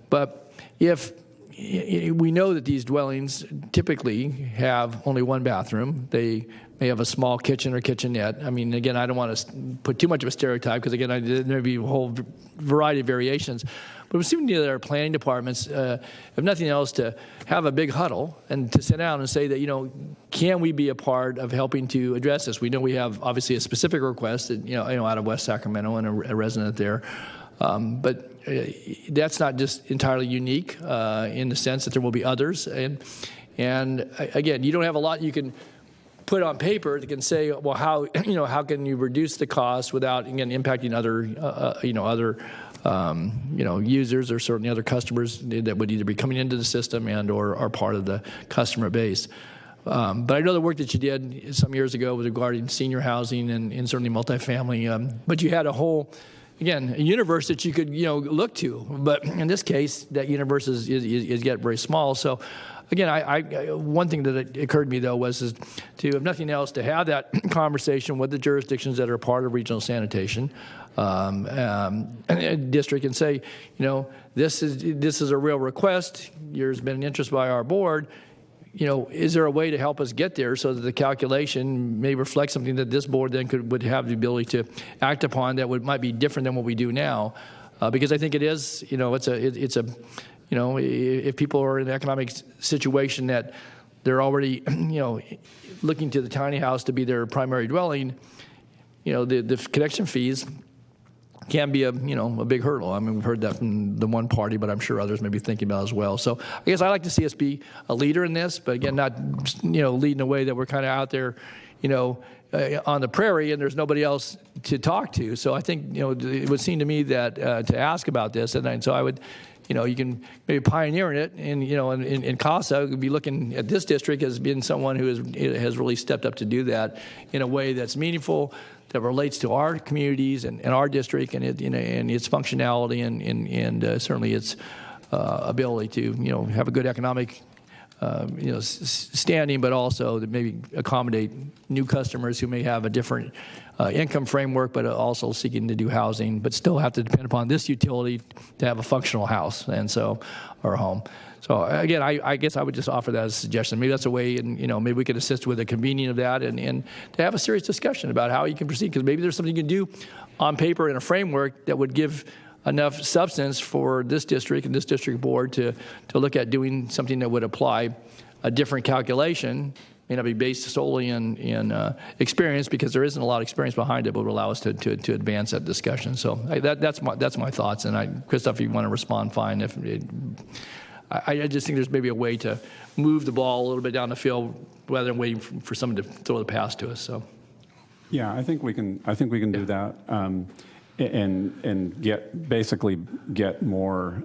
But if we know that these dwellings typically have only one bathroom, they may have a small kitchen or kitchenette. I mean, again, I don't want to put too much of a stereotype because, again, there may be a whole variety of variations. But we're seeing that our planning departments, if nothing else, to have a big huddle and to sit down and say that, can we be a part of helping to address this? We know we have obviously a specific request, that, out of West Sacramento and a resident there. But that's not just entirely unique in the sense that there will be others. And again, you don't have a lot you can put on paper that can say, well, how can you reduce the cost without, again, impacting other users or certainly other customers that would either be coming into the system and or are part of the customer base. But I know the work that you did some years ago with regarding senior housing and certainly multifamily, but you had a whole, again, a universe that you could, look to. But in this case, that universe is yet very small. So, again, one thing that occurred to me, though, was to, if nothing else, to have that conversation with the jurisdictions that are part of regional sanitation district and say, this is a real request. There's been an interest by our board. Is there a way to help us get there so that the calculation may reflect something that this board then would have the ability to act upon that might be different than what we do now? Because I think it is, if people are in an economic situation that they're already, looking to the tiny house to be their primary dwelling, the connection fees can be a big hurdle. I mean, we've heard that from the one party, but I'm sure others may be thinking about it as well. So I guess I'd like to see us be a leader in this, but again, not, leading a way that we're kind of out there, on the prairie and there's nobody else to talk to. So I think, it would seem to me that to ask about this, and so I would, you can maybe pioneer in it, and in CASA, we'd be looking at this district as being someone who has really stepped up to do that in a way that's meaningful, that relates to our communities and our district and its functionality and certainly its ability to have a good economic standing, but also to maybe accommodate new customers who may have a different income framework, but also seeking to do housing, but still have to depend upon this utility to have a functional house or home. So again, I guess I would just offer that as a suggestion. Maybe that's a way, and maybe we could assist with the convening of that, and to have a serious discussion about how you can proceed, because maybe there's something you can do on paper in a framework that would give enough substance for this district and this district board to look at doing something that would apply a different calculation. May not be based solely in experience, because there isn't a lot of experience behind it, but would allow us to advance that discussion. So that's my thoughts. And Christoph, if you want to respond, fine. I just think there's maybe a way to move the ball a little bit down the field rather than waiting for someone to throw the pass to us. So, yeah, I think we can do that, and get more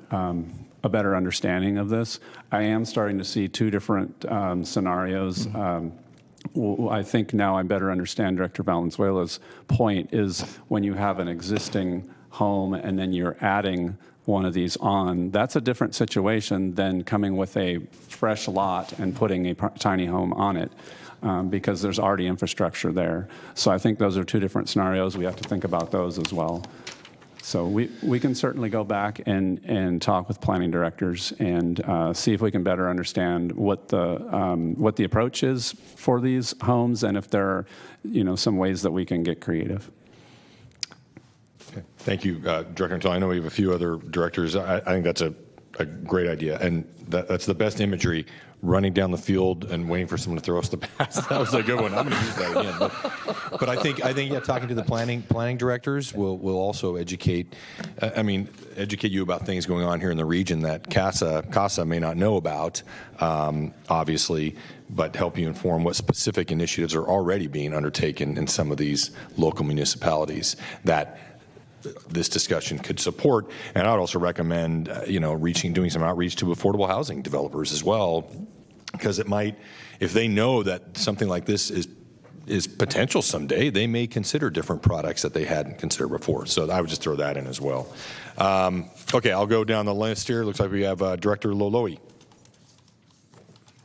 a better understanding of this. I am starting to see two different scenarios. I think now I better understand Director Valenzuela's point is when you have an existing home and then you're adding one of these on, that's a different situation than coming with a fresh lot and putting a tiny home on it, because there's already infrastructure there. So I think those are two different scenarios. We have to think about those as well. So we can certainly go back and talk with planning directors and see if we can better understand what the approach is for these homes, and if there are some ways that we can get creative. Okay. Thank you, Director Until. I know we have a few other directors. I think that's a great idea, and that's the best imagery, running down the field and waiting for someone to throw us the pass. That was a good one. I'm going to use that again. But I think yeah, talking to the planning directors will also educate you about things going on here in the region that CASA may not know about, obviously, but help you inform what specific initiatives are already being undertaken in some of these local municipalities that this discussion could support. And I would also recommend, doing some outreach to affordable housing developers as well, because it might, if they know that something like this is is potential someday. They may consider different products that they hadn't considered before. So I would just throw that in as well. Okay, I'll go down the list here. Looks like we have Director Loloi.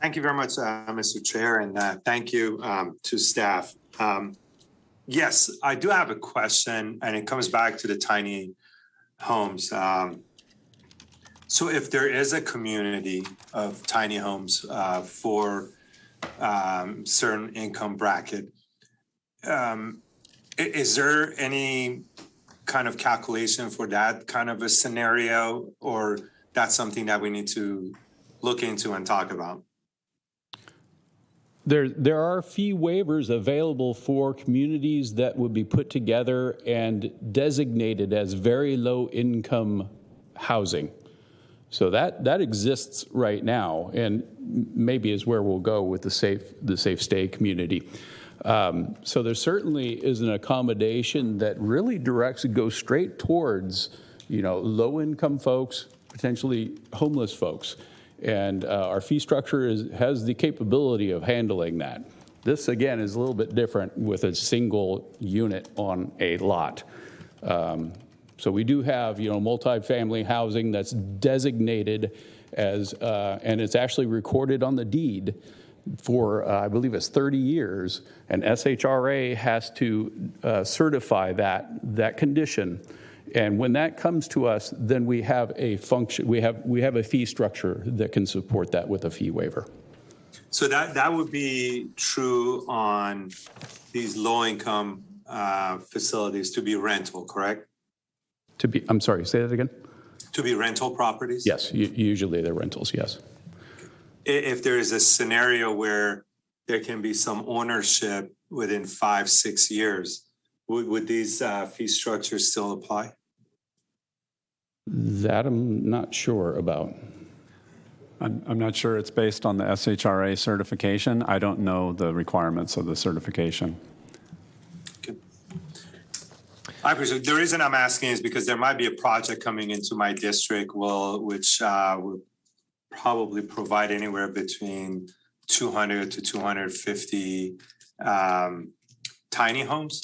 Thank you very much, Mr. Chair, and thank you to staff. Yes, I do have a question, and it comes back to the tiny homes. So if there is a community of tiny homes for certain income bracket, is there any kind of calculation for that kind of a scenario, or that's something that we need to look into and talk about? There are fee waivers available for communities that would be put together and designated as very low income housing. So that exists right now, and maybe is where we'll go with the safe stay community. So there certainly is an accommodation that really goes straight towards, low income folks, potentially homeless folks. And our fee structure has the capability of handling that. This, again, is a little bit different with a single unit on a lot. So we do have, multifamily housing that's designated as, and it's actually recorded on the deed for, I believe it's 30 years, and SHRA has to certify that condition. And when that comes to us, then we have a function, we have a fee structure that can support that with a fee waiver. So that would be true on these low-income facilities to be rental, correct? I'm sorry, say that again? To be rental properties? Yes, usually they're rentals, yes. If there is a scenario where there can be some ownership within 5-6 years, would these fee structures still apply? That I'm not sure about. I'm not sure it's based on the SHRA certification. I don't know the requirements of the certification. Okay. I appreciate. The reason I'm asking is because there might be a project coming into my district, which will probably provide anywhere between 200 to 250 tiny homes.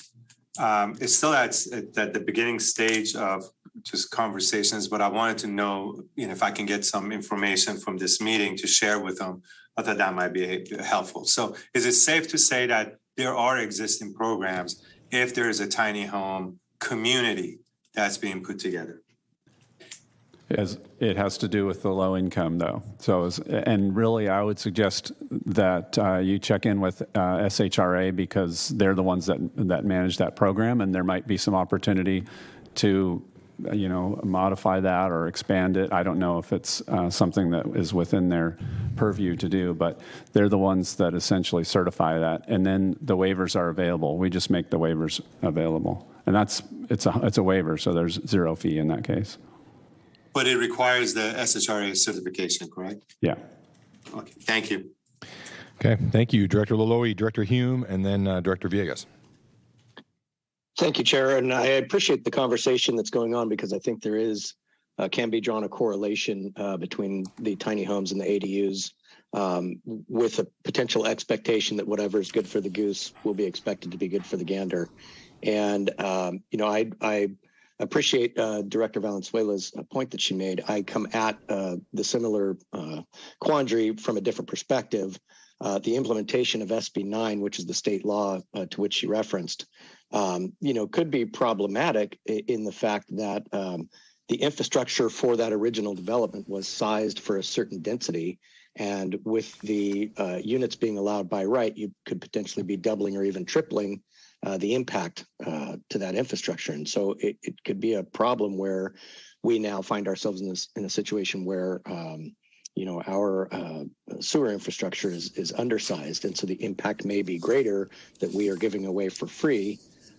It's still at the beginning stage of just conversations, but I wanted to know, if I can get some information from this meeting to share with them. I thought that might be helpful. So is it safe to say that there are existing programs if there is a tiny home community that's being put together? It has to do with the low income, though. So, and really, I would suggest that you check in with SHRA because they're the ones that manage that program, and there might be some opportunity to, modify that or expand it. I don't know if it's something that is within their purview to do, but they're the ones that essentially certify that, and then the waivers are available. We just make the waivers available, and it's a waiver, so there's zero fee in that case. But it requires the SHRA certification, correct? Yeah. Okay, thank you. Okay, thank you, Director Loloi, Director Hume, and then Director Villegas. Thank you, Chair. And I appreciate the conversation that's going on because I think there can be drawn a correlation between the tiny homes and the ADUs with a potential expectation that whatever is good for the goose will be expected to be good for the gander. And, I appreciate Director Valenzuela's point that she made. I come at the similar quandary from a different perspective. The implementation of SB 9, which is the state law to which she referenced, could be problematic in the fact that the infrastructure for that original development was sized for a certain density. And with the units being allowed by right, you could potentially be doubling or even tripling the impact to that infrastructure. And so it could be a problem where we now find ourselves in a situation where our sewer infrastructure is undersized. And so the impact may be greater that we are giving away for free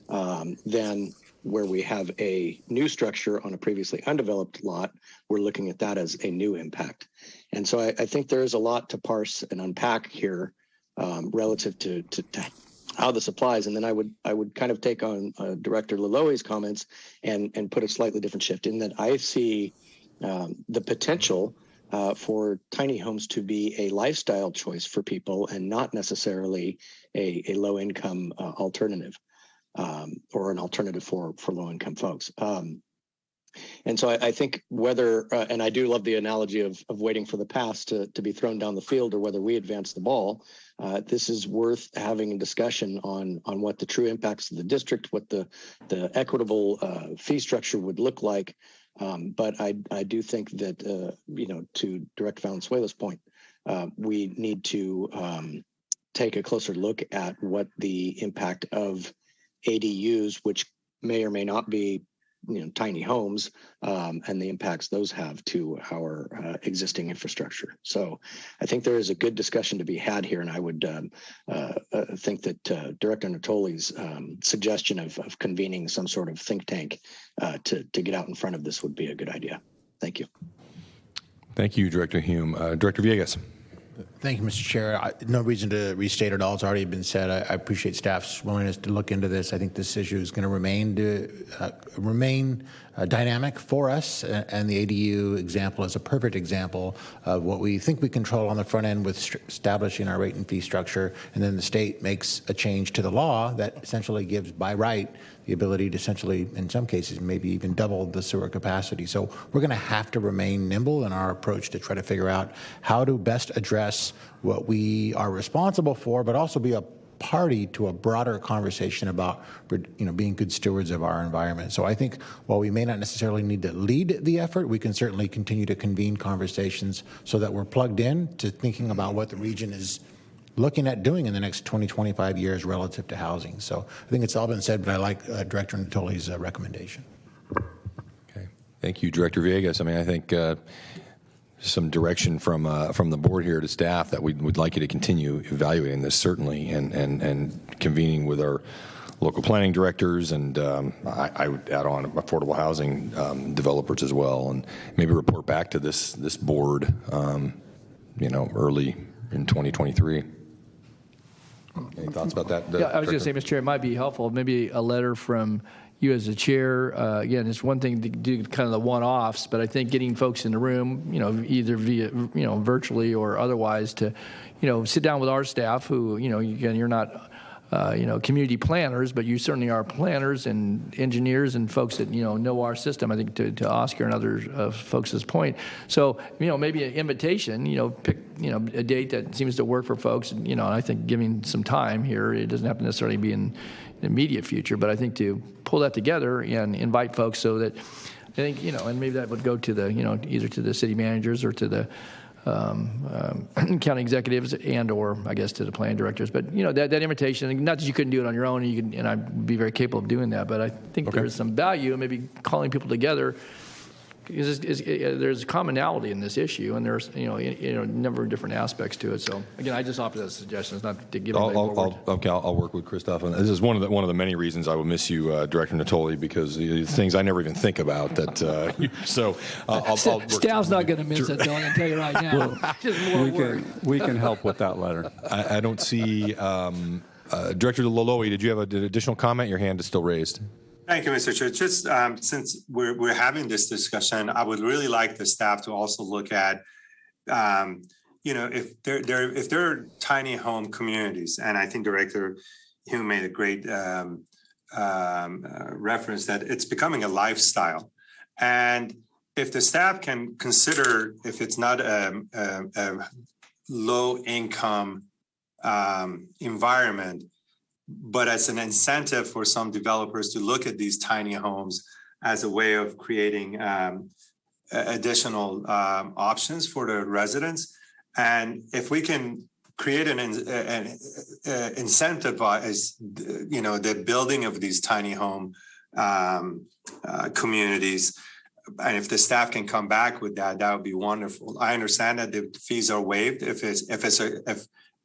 than where we have a new structure on a previously undeveloped lot. We're looking at that as a new impact. And so I think there is a lot to parse and unpack here relative to how this applies. And then I would kind of take on Director Loloi's comments and put a slightly different shift in that I see the potential for tiny homes to be a lifestyle choice for people and not necessarily a low-income alternative or an alternative for low-income folks. And so I think whether, and I do love the analogy of waiting for the pass to be thrown down the field or whether we advance the ball, this is worth having a discussion on what the true impacts of the district, what the equitable fee structure would look like. But I do think that, to Director Valenzuela's point, we need to take a closer look at what the impact of ADUs, which may or may not be tiny homes, and the impacts those have to our existing infrastructure. So I think there is a good discussion to be had here, and I would think that Director Natoli's suggestion of convening some sort of think tank to get out in front of this would be a good idea. Thank you. Thank you, Director Hume. Director Villegas. Thank you, Mr. Chair. No reason to restate it all. It's already been said. I appreciate staff's willingness to look into this. I think this issue is going to remain dynamic for us, and the ADU example is a perfect example of what we think we control on the front end with establishing our rate and fee structure, and then the state makes a change to the law that essentially gives, by right, the ability to essentially, in some cases, maybe even double the sewer capacity. So we're going to have to remain nimble in our approach to try to figure out how to best address what we are responsible for, but also be a party to a broader conversation about being good stewards of our environment. So I think while we may not necessarily need to lead the effort, we can certainly continue to convene conversations so that we're plugged in to thinking about what the region is looking at doing in the next 20, 25 years relative to housing. So I think it's all been said, but I like Director Natoli's recommendation. Okay. Thank you, Director Villegas. I mean, I think some direction from the board here to staff that we'd like you to continue evaluating this, certainly, and convening with our local planning directors, and I would add on affordable housing developers as well, and maybe report back to this board, early in 2023. Any thoughts about that? Yeah, I was going to say, Mr. Chair, it might be helpful, maybe a letter from you as the chair. Again, it's one thing to do kind of the one-offs, but I think getting folks in the room, either via, virtually or otherwise, to, sit down with our staff who, again, you're not, community planners, but you certainly are planners and engineers and folks that, know our system, I think, to Oscar and other folks' point. So, maybe an invitation, pick, a date that seems to work for folks. And, I think giving some time here, it doesn't have to necessarily be in the immediate future, but I think to pull that together and invite folks so that, I think, and maybe that would go to the, either to the city managers or to the county executives or I guess to the planning directors, but that invitation, not that you couldn't do it on your own, and I'd be very capable of doing that, but I think there's some value in maybe calling people together. There's commonality in this issue, and there's a number of different aspects to it. So again, I just offer that suggestion. It's not to give anybody more work. Okay, I'll work with Christoph. And this is one of the many reasons I will miss you, Director Natoli, because the things I never even think about. That so I'll Staff's not going to miss it, though. I can tell you right now. Just more work. We can help with that letter. I don't see Director Loloe. Did you have an additional comment? Your hand is still raised. Thank you, Mr. Chair. Just since we're having this discussion, I would really like the staff to also look at, if there are tiny home communities, and I think Director Hume made a great reference that it's becoming a lifestyle, and if the staff can consider if it's not a low income environment, but as an incentive for some developers to look at these tiny homes as a way of creating additional options for the residents. And if we can create an incentivize, the building of these tiny home communities, and if the staff can come back with that, that would be wonderful. I understand that the fees are waived if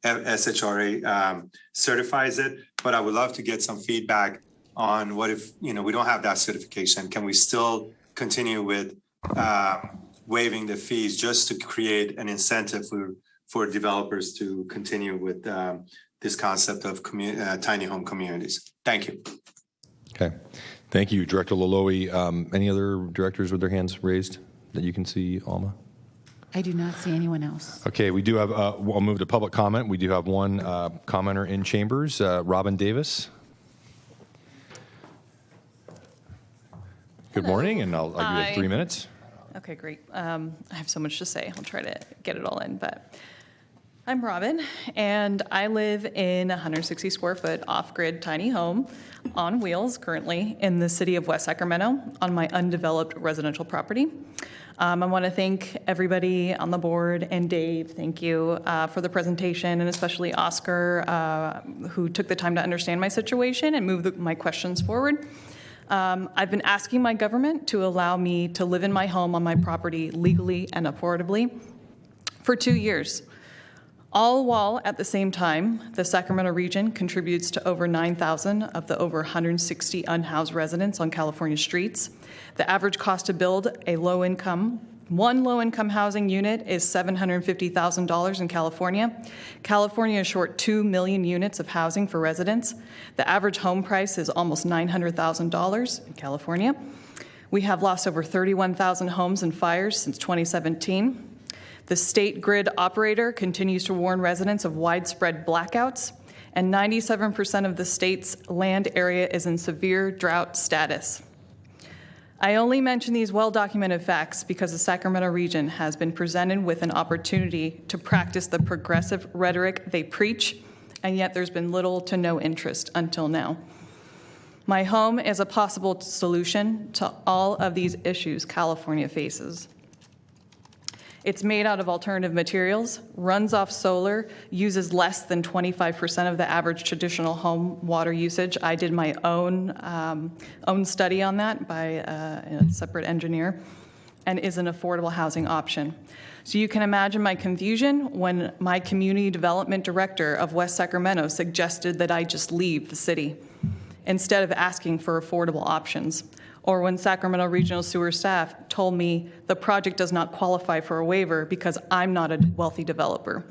SHRA certifies it, but I would love to get some feedback on what if we don't have that certification. Can we still continue with waiving the fees just to create an incentive for developers to continue with this concept of tiny home communities? Thank you. Okay, thank you, Director Loloe. Any other directors with their hands raised that you can see, Alma? I do not see anyone else. Okay, we do have, we'll move to public comment. We do have one commenter in chambers, Robin Davis. Good morning, and I'll give Hi. you 3 minutes. Okay, great. I have so much to say. I'll try to get it all in, but I'm Robin, and I live in a 160 square foot off-grid tiny home on wheels currently in the city of West Sacramento on my undeveloped residential property. I want to thank everybody on the board and Dave, thank you for the presentation, and especially Oscar, who took the time to understand my situation and move my questions forward. I've been asking my government to allow me to live in my home on my property legally and affordably for 2 years, all while at the same time, the Sacramento region contributes to over 9,000 of the over 160 unhoused residents on California streets. The average cost to build one low-income housing unit is $750,000 in California. California is short 2 million units of housing for residents. The average home price is almost $900,000 in California. We have lost over 31,000 homes in fires since 2017. The state grid operator continues to warn residents of widespread blackouts, and 97% of the state's land area is in severe drought status. I only mention these well-documented facts because the Sacramento region has been presented with an opportunity to practice the progressive rhetoric they preach, and yet there's been little to no interest until now. My home is a possible solution to all of these issues California faces. It's made out of alternative materials, runs off solar, uses less than 25% of the average traditional home water usage. I did my own study on that by a separate engineer, and is an affordable housing option. So you can imagine my confusion when my community development director of West Sacramento suggested that I just leave the city instead of asking for affordable options. Or when Sacramento Regional Sewer staff told me the project does not qualify for a waiver because I'm not a wealthy developer.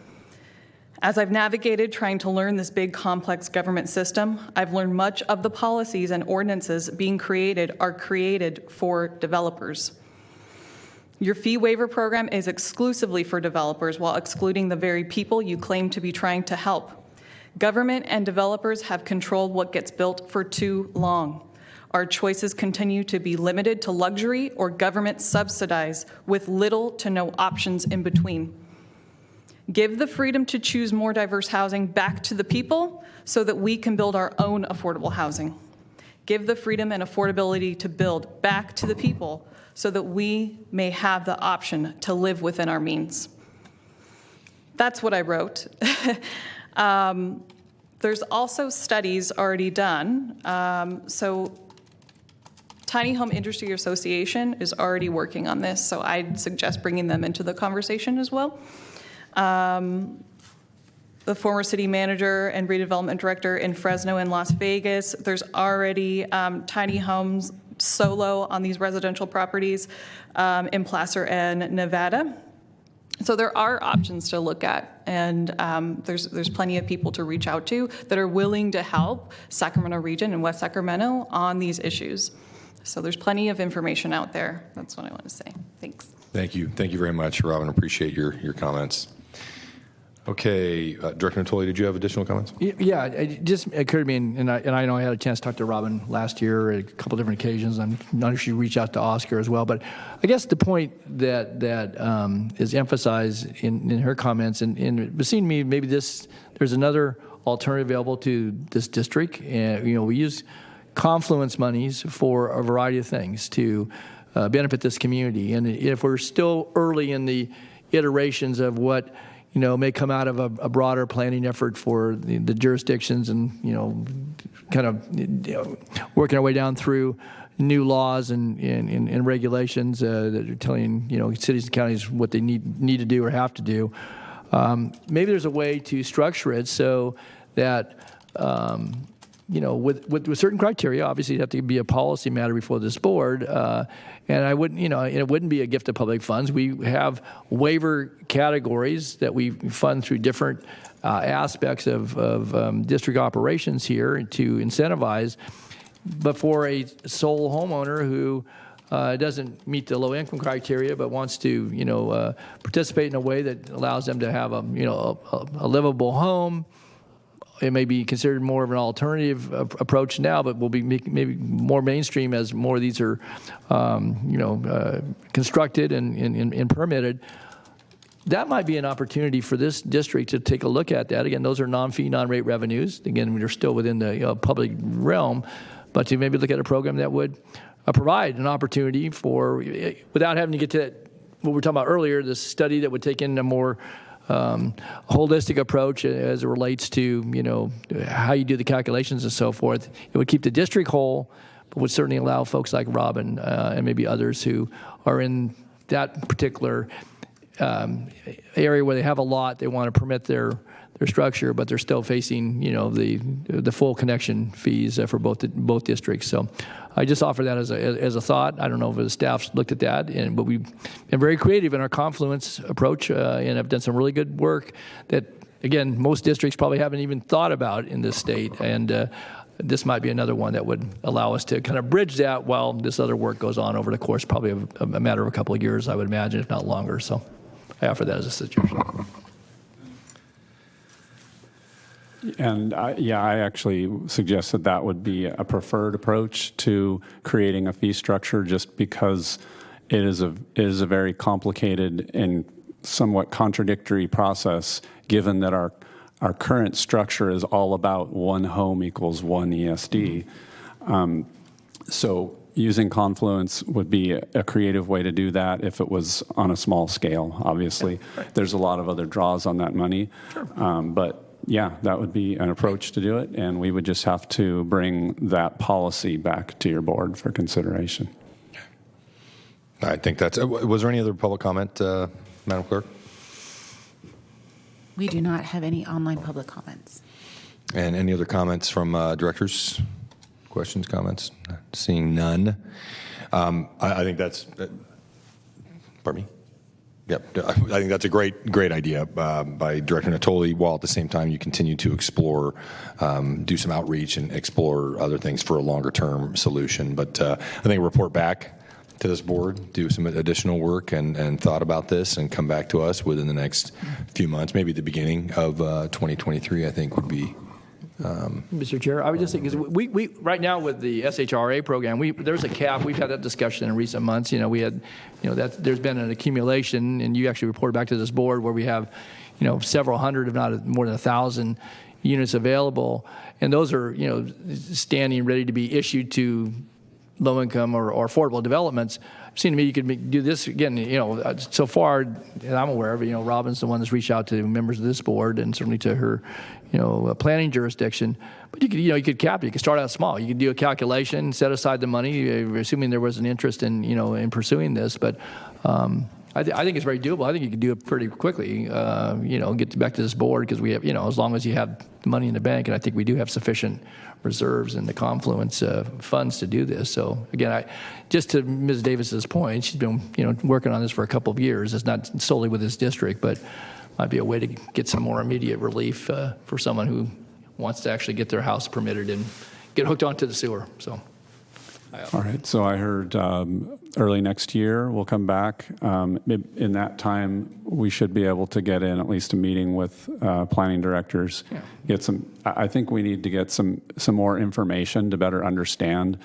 As I've navigated trying to learn this big, complex government system, I've learned much of the policies and ordinances being created are created for developers. Your fee waiver program is exclusively for developers while excluding the very people you claim to be trying to help. Government and developers have controlled what gets built for too long. Our choices continue to be limited to luxury or government subsidized with little to no options in between. Give the freedom to choose more diverse housing back to the people so that we can build our own affordable housing. Give the freedom and affordability to build back to the people so that we may have the option to live within our means. That's what I wrote. There's also studies already done. Tiny Home Industry Association is already working on this, so I'd suggest bringing them into the conversation as well. The former city manager and redevelopment director in Fresno and Las Vegas, there's already tiny homes solo on these residential properties in Placer and Nevada. So there are options to look at, and there's plenty of people to reach out to that are willing to help Sacramento region and West Sacramento on these issues. So there's plenty of information out there. That's what I want to say. Thanks. Thank you. Thank you very much, Robin. Appreciate your comments. Okay, Director Natoli, did you have additional comments? Yeah, it just occurred to me, and I know I had a chance to talk to Robin last year at a couple different occasions. I'm not sure you reached out to Oscar as well, but I guess the point that is emphasized in her comments, and it seemed to me maybe there's another alternative available to this district, and we use confluence monies for a variety of things to benefit this community, and if we're still early in the iterations of what may come out of a broader planning effort for the jurisdictions, and kind of working our way down through new laws and regulations that are telling cities and counties what they need to do or have to do. Maybe there's a way to structure it so that with certain criteria. Obviously, it'd have to be a policy matter before this board, and I wouldn't, it wouldn't be a gift of public funds. We have waiver categories that we fund through different aspects of district operations here to incentivize. But for a sole homeowner who doesn't meet the low income criteria, but wants to, participate in a way that allows them to have a livable home. It may be considered more of an alternative approach now, but will be maybe more mainstream as more of these are, constructed and permitted. That might be an opportunity for this district to take a look at that. Again, those are non-fee, non-rate revenues. Again, we're still within the public realm, but to maybe look at a program that would provide an opportunity for, without having to get to that, what we were talking about earlier, this study that would take in a more holistic approach as it relates to, how you do the calculations and so forth. It would keep the district whole, but would certainly allow folks like Robin and maybe others who are in that particular area where they have a lot, they want to permit their structure, but they're still facing, the full connection fees for both districts. So I just offer that as a thought. I don't know if the staff's looked at that, but we've been very creative in our confluence approach and have done some really good work that, again, most districts probably haven't even thought about in this state. And this might be another one that would allow us to kind of bridge that while this other work goes on over the course, probably of a matter of a couple of years, I would imagine, if not longer. So I offer that as a suggestion. And I actually suggest that would be a preferred approach to creating a fee structure, just because it is a very complicated and somewhat contradictory process, given that our current structure is all about one home equals one ESD. So using Confluence would be a creative way to do that if it was on a small scale. Obviously, there's a lot of other draws on that money. Sure. But yeah, that would be an approach to do it, and we would just have to bring that policy back to your board for consideration. I think that's. Was there any other public comment, Madam Clerk? We do not have any online public comments. And any other comments from directors? Questions, comments? Seeing none. I think that's. Pardon me. Yep, I think that's a great idea by Director Natoli, while at the same time you continue to explore, do some outreach and explore other things for a longer term solution. But I think report back to this board, do some additional work and thought about this and come back to us within the next few months, maybe the beginning of 2023, I think would be. Mr. Chair, I would just say, because we right now with the SHRA program, there's a cap. We've had that discussion in recent months. We had, that there's been an accumulation, and you actually reported back to this board where we have, several hundred, if not more than 1,000 units available, and those are, standing ready to be issued to low-income or affordable developments. It seemed to me you could do this again. So far that I'm aware of, Robin's the one that's reached out to members of this board and certainly to her, planning jurisdiction. But you could cap it. You could start out small. You could do a calculation, set aside the money, assuming there was an interest in, in pursuing this. But I think it's very doable. I think you could do it pretty quickly. Get back to this board because we have, as long as you have the money in the bank, and I think we do have sufficient reserves in the Confluence funds to do this. So again, just to Ms. Davis's point, she's been working on this for a couple of years. It's not solely with this district, but might be a way to get some more immediate relief for someone who wants to actually get their house permitted and get hooked onto the sewer. So. All right, so I heard early next year we'll come back. In that time, we should be able to get in at least a meeting with planning directors. Yeah. Get some. I think we need to get some more information to better understand.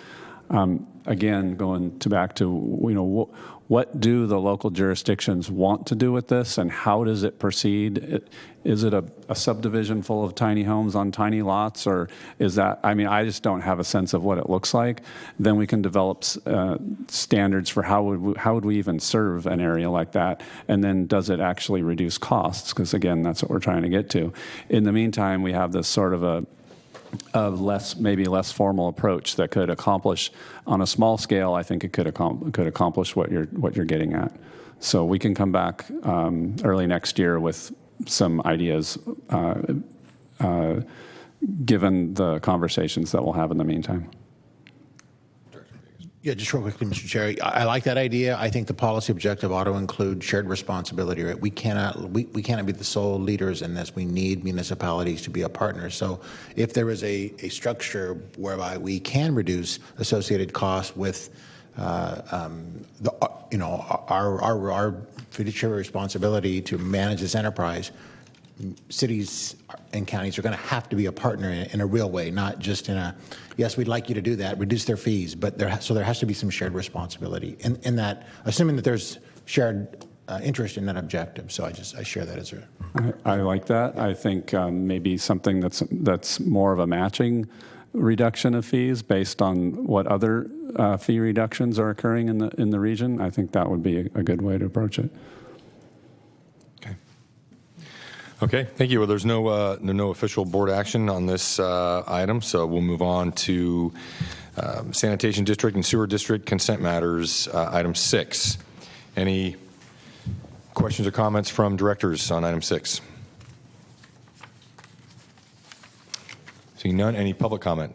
Again, going back to what do the local jurisdictions want to do with this, and how does it proceed? Is it a subdivision full of tiny homes on tiny lots, or is that? I mean, I just don't have a sense of what it looks like. Then we can develop standards for how would we even serve an area like that, and then does it actually reduce costs? Because again, that's what we're trying to get to. In the meantime, we have this sort of a maybe less formal approach that could accomplish on a small scale. I think it could accomplish what you're getting at. So we can come back early next year with some ideas, given the conversations that we'll have in the meantime. Yeah, just real quickly, Mr. Chair. I like that idea. I think the policy objective ought to include shared responsibility. Right? We cannot be the sole leaders in this. We need municipalities to be a partner. So if there is a structure whereby we can reduce associated costs with our fiduciary responsibility to manage this enterprise. Cities and counties are going to have to be a partner in a real way, not just in a, yes, we'd like you to do that, reduce their fees, but there has to be some shared responsibility in that, assuming that there's shared interest in that objective. So I share that as a. I like that. I think maybe something that's more of a matching reduction of fees based on what other fee reductions are occurring in the region. I think that would be a good way to approach it. Okay, thank you. Well, there's no official board action on this item, so we'll move on to Sanitation District and Sewer District consent matters, item 6. Any questions or comments from directors on item 6? Seeing none, any public comment?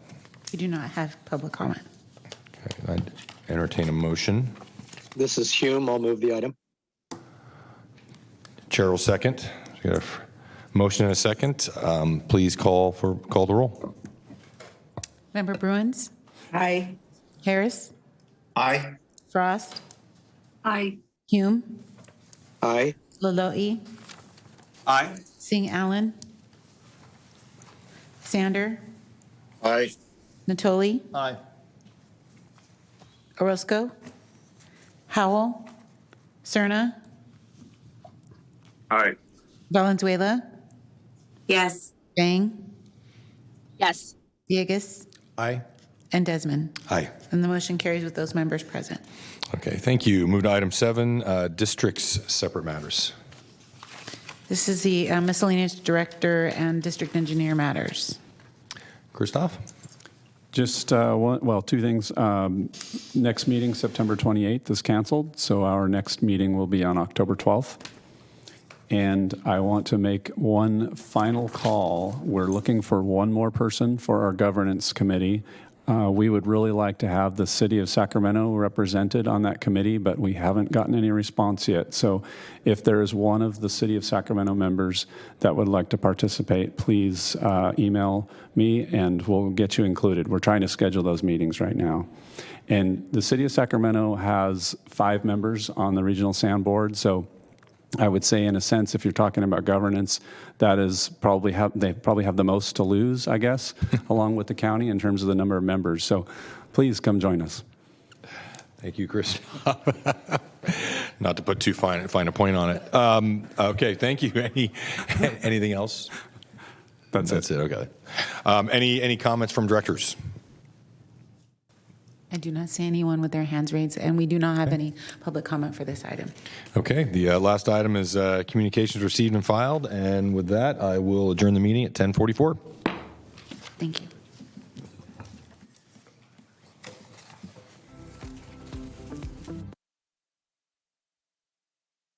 We do not have public comment. Okay, I'd entertain a motion. This is Hume. I'll move the item. Chair will second. We got a motion and a second. Please call the roll. Member Bruins? Aye. Harris? Aye. Frost? Aye. Hume? Aye. Laloe? Aye. Singh Allen? Sander? Aye. Natoli? Aye. Orozco? Howell? Cerna? Aye. Valenzuela? Yes. Bang? Yes. Villegas? Aye. And Desmond? Aye. And the motion carries with those members present. Okay, thank you. Move to item 7, districts, separate matters. This is the miscellaneous director and district engineer matters. Christoph? Just two things. Next meeting, September 28th, is canceled, so our next meeting will be on October 12th. And I want to make one final call. We're looking for one more person for our governance committee. We would really like to have the city of Sacramento represented on that committee, but we haven't gotten any response yet. So if there is one of the city of Sacramento members that would like to participate, please email me and we'll get you included. We're trying to schedule those meetings right now. And the city of Sacramento has 5 members on the regional SAM board. So I would say, in a sense, if you're talking about governance, that is they probably have the most to lose, I guess, along with the county in terms of the number of members. So please come join us. Thank you, Chris. Not to put too fine a point on it. Okay, thank you. Anything else? That's it. Okay. Any comments from directors? I do not see anyone with their hands raised, and we do not have any public comment for this item. Okay, the last item is communications received and filed, and with that, I will adjourn the meeting at 10:44. Thank you.